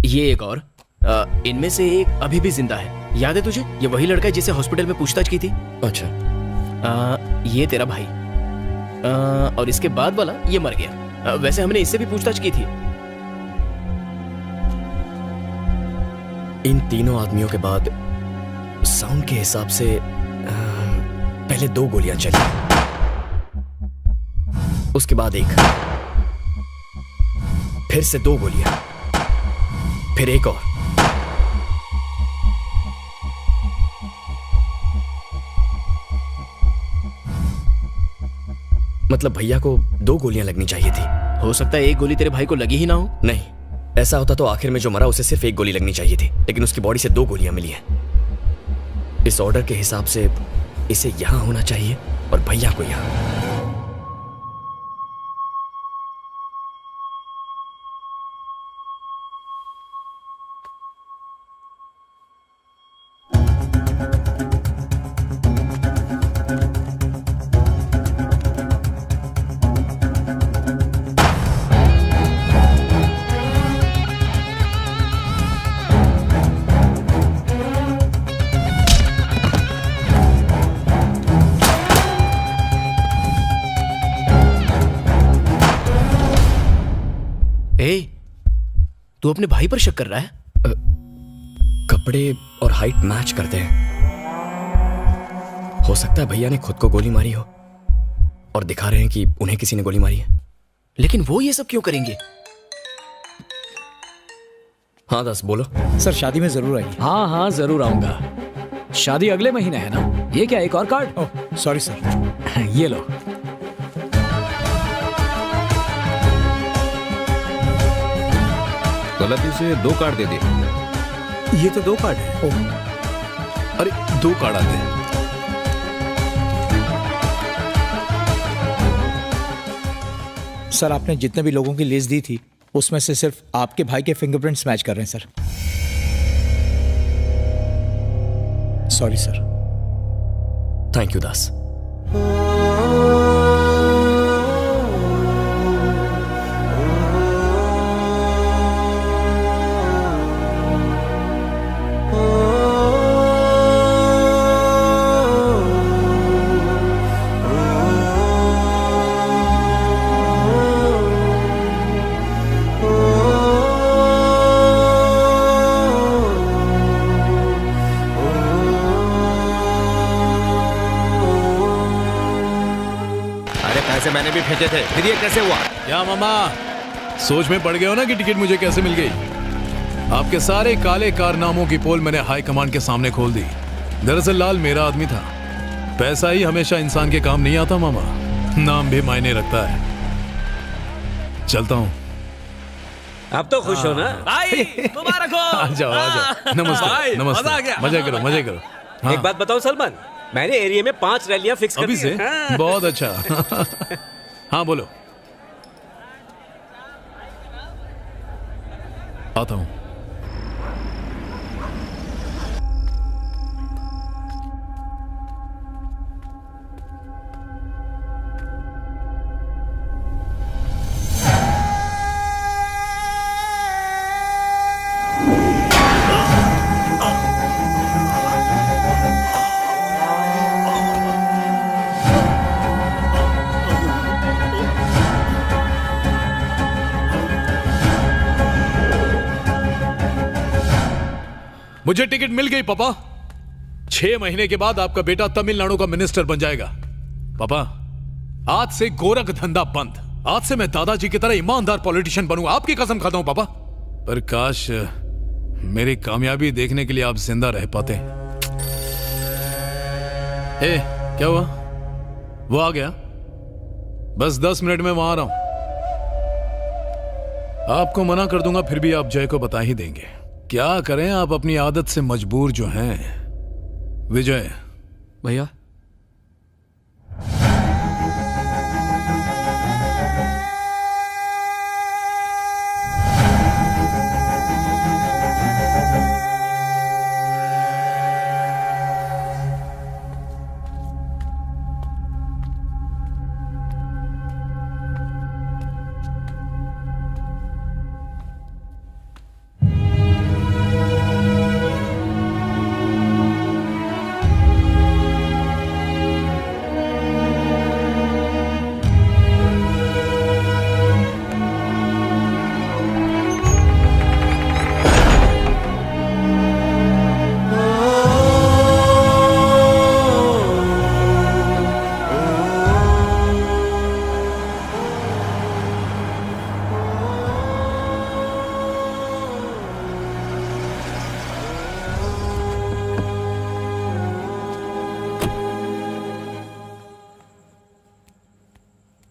ये एक और इनमें से एक अभी भी जिंदा है। याद है तुझे? ये वही लड़का है जिसे हॉस्पिटल में पूछताछ की थी। अच्छा। ये तेरा भाई। और इसके बाद वाला ये मर गया। वैसे हमने इससे भी पूछताछ की थी। इन तीनों आदमियों के बाद साउंड के हिसाब से पहले 2 गोलियां चली, उसके बाद एक, फिर से 2 गोलियां, फिर एक और। मतलब भैया को 2 गोलियां लगनी चाहिए थी। हो सकता है एक गोली तेरे भाई को लगी ही ना हो। नहीं, ऐसा होता तो आखिर में जो मरा उसे सिर्फ 1 गोली लगनी चाहिए थी, लेकिन उसकी बॉडी से 2 गोलियां मिली हैं। इस ऑर्डर के हिसाब से इसे यहां होना चाहिए और भैया को यहां। तू अपने भाई पर शक कर रहा है? कपड़े और हाइट मैच करते हैं। हो सकता है भैया ने खुद को गोली मारी हो और दिखा रहे हैं कि उन्हें किसी ने गोली मारी है। लेकिन वो ये सब क्यों करेंगे? हाँ दस बोलो। सर शादी में जरूर आइए। हाँ हाँ जरूर आऊंगा। शादी अगले महीने है ना? ये क्या एक और कार्ड? Oh sorry sir. ये लो। गलती से 2 कार्ड दे दिए। ये तो 2 कार्ड है। अरे 2 कार्ड आते हैं। सर आपने जितने भी लोगों की लिस्ट दी थी उसमें से सिर्फ आपके भाई के फिंगरप्रिंट्स मैच कर रहे हैं sir. Sorry sir. Thank you Das. पैसे मैंने भी भेजे थे, फिर ये कैसे हुआ? क्या मामा सोच में पड़ गए हो ना कि टिकट मुझे कैसे मिल गई? आपके सारे काले कारनामों की पोल मैंने हाई कमांड के सामने खोल दी। दरअसल लाल मेरा आदमी था। पैसा ही हमेशा इंसान के काम नहीं आता मामा, नाम भी मायने रखता है। चलता हूँ। अब तो खुश हो ना? भाई मुबारक हो। आ जाओ आ जाओ। नमस्ते नमस्ते। मजा आ गया। मजे करो मजे करो। हाँ। एक बात बताओ सलमान, मैंने एरिया में 5 रैलियां फिक्स कर अभी दी से हैं। हाँ। बहुत अच्छा। हाँ बोलो। आता हूँ। मुझे टिकट मिल गई पापा। 6 महीने के बाद आपका बेटा तमिलनाडु का मिनिस्टर बन जाएगा। पापा आज से गोरख धंधा बंद। आज से मैं दादाजी की तरह ईमानदार पॉलिटिशियन बनूंगा। आपकी कसम खाता हूं पापा। पर काश मेरी कामयाबी देखने के लिए आप जिंदा रह पाते। ए, क्या हुआ? वो आ गया? बस 10 मिनट में वहां आ रहा हूं। आपको मना कर दूंगा फिर भी आप जय को बता ही देंगे। क्या करें, आप अपनी आदत से मजबूर जो हैं। विजय भैया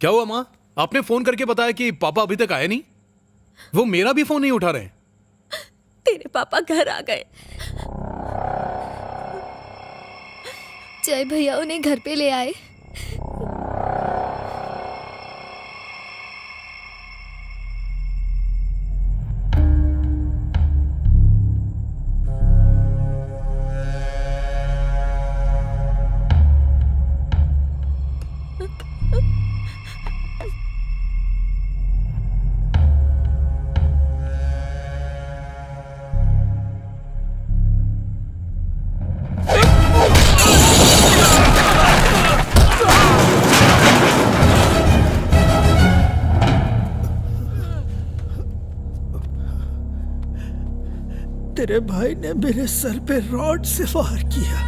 क्या हुआ माँ? आपने फोन करके बताया कि पापा अभी तक आए नहीं। वो मेरा भी फोन नहीं उठा रहे। तेरे पापा घर आ गए। जय भैया उन्हें घर पे ले आए। तेरे भाई ने मेरे सर पे रॉड से वार किया।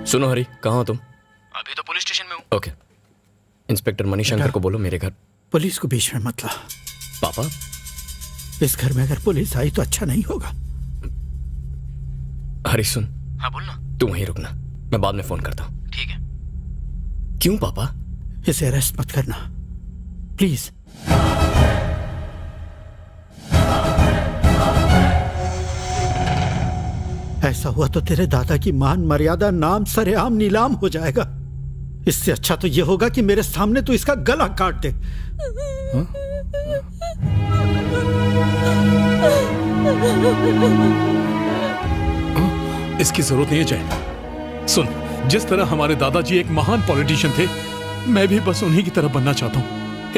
सुनो हरी, कहाँ हो तुम? अभी तो पुलिस स्टेशन में हूँ। ओके, इंस्पेक्टर मणिशंकर को बोलो मेरे घर। पुलिस को बीच में मत ला। पापा, इस घर में अगर पुलिस आई तो अच्छा नहीं होगा। हरी सुन। हाँ बोलना। तू वहीं रुकना, मैं बाद में फोन करता हूँ। ठीक है। क्यों पापा? इसे अरेस्ट मत करना प्लीज। ऐसा हुआ तो तेरे दादा की मान मर्यादा नाम सरेआम नीलाम हो जाएगा। इससे अच्छा तो यह होगा कि मेरे सामने तू इसका गला काट दे। इसकी जरूरत नहीं है जय। सुन, जिस तरह हमारे दादाजी एक महान पॉलिटिशियन थे, मैं भी बस उन्हीं की तरह बनना चाहता हूँ।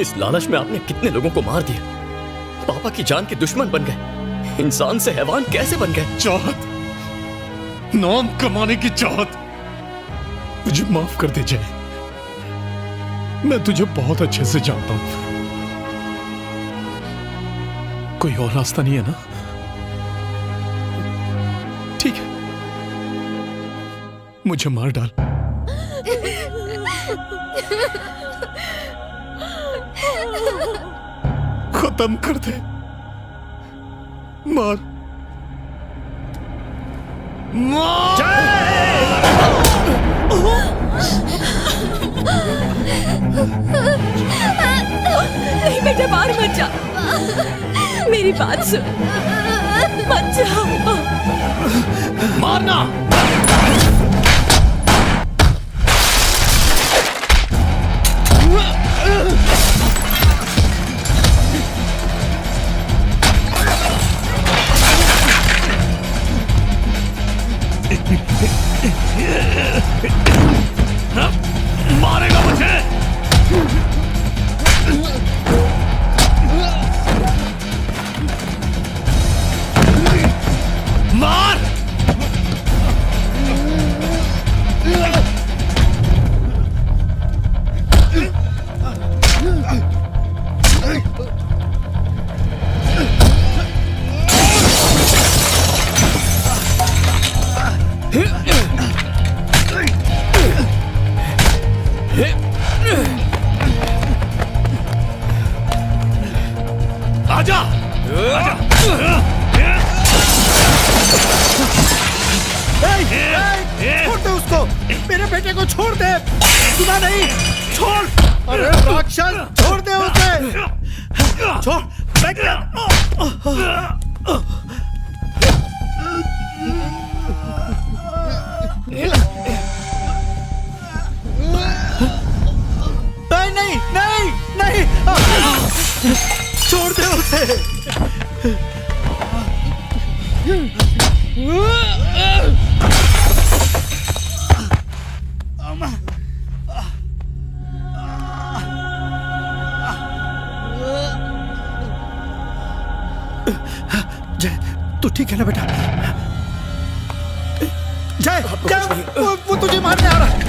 इस लालच में आपने कितने लोगों को मार दिया, पापा की जान के दुश्मन बन गए, इंसान से हैवान कैसे बन गए? चाहत, नाम कमाने की चाहत, मुझे माफ कर दे जय। मैं तुझे बहुत अच्छे से जानता हूं। कोई और रास्ता नहीं है ना? ठीक है, मुझे मार डाल। खत्म कर दे, मार नहीं बेटा, बाहर मत जा, मेरी बात सुन, मत जाओ। मारना। मारेगा मुझे। मार। आजा, आजा। छोड़ दे उसको, मेरे बेटे को छोड़ दे। सुना नहीं? छोड़। अरे राक्षस, छोड़ दे उसे। छोड़। नहीं नहीं नहीं नहीं, छोड़ दे उसे। जय, तू ठीक है ना बेटा? जय, जय, वो तुझे मारने आ रहा है।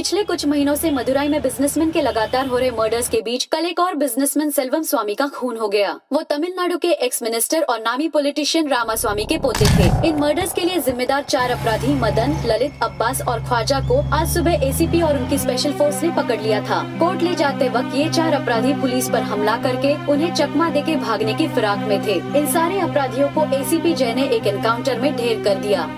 पिछले कुछ महीनों से मदुराई में बिजनेसमैन के लगातार हो रहे मर्डर्स के बीच कल एक और बिजनेसमैन सेल्वम स्वामी का खून हो गया। वो तमिलनाडु के एक्स मिनिस्टर और नामी पॉलिटिशियन रामास्वामी के पोते थे। इन मर्डर्स के लिए जिम्मेदार 4 अपराधी मदन, ललित, अब्बास और ख्वाजा को आज सुबह एसीपी और उनकी स्पेशल फोर्स ने पकड़ लिया था। कोर्ट ले जाते वक्त ये 4 अपराधी पुलिस पर हमला करके उन्हें चकमा देके भागने की फिराक में थे। इन सारे अपराधियों को एसीपी जय ने एक एनकाउंटर में ढेर कर दिया।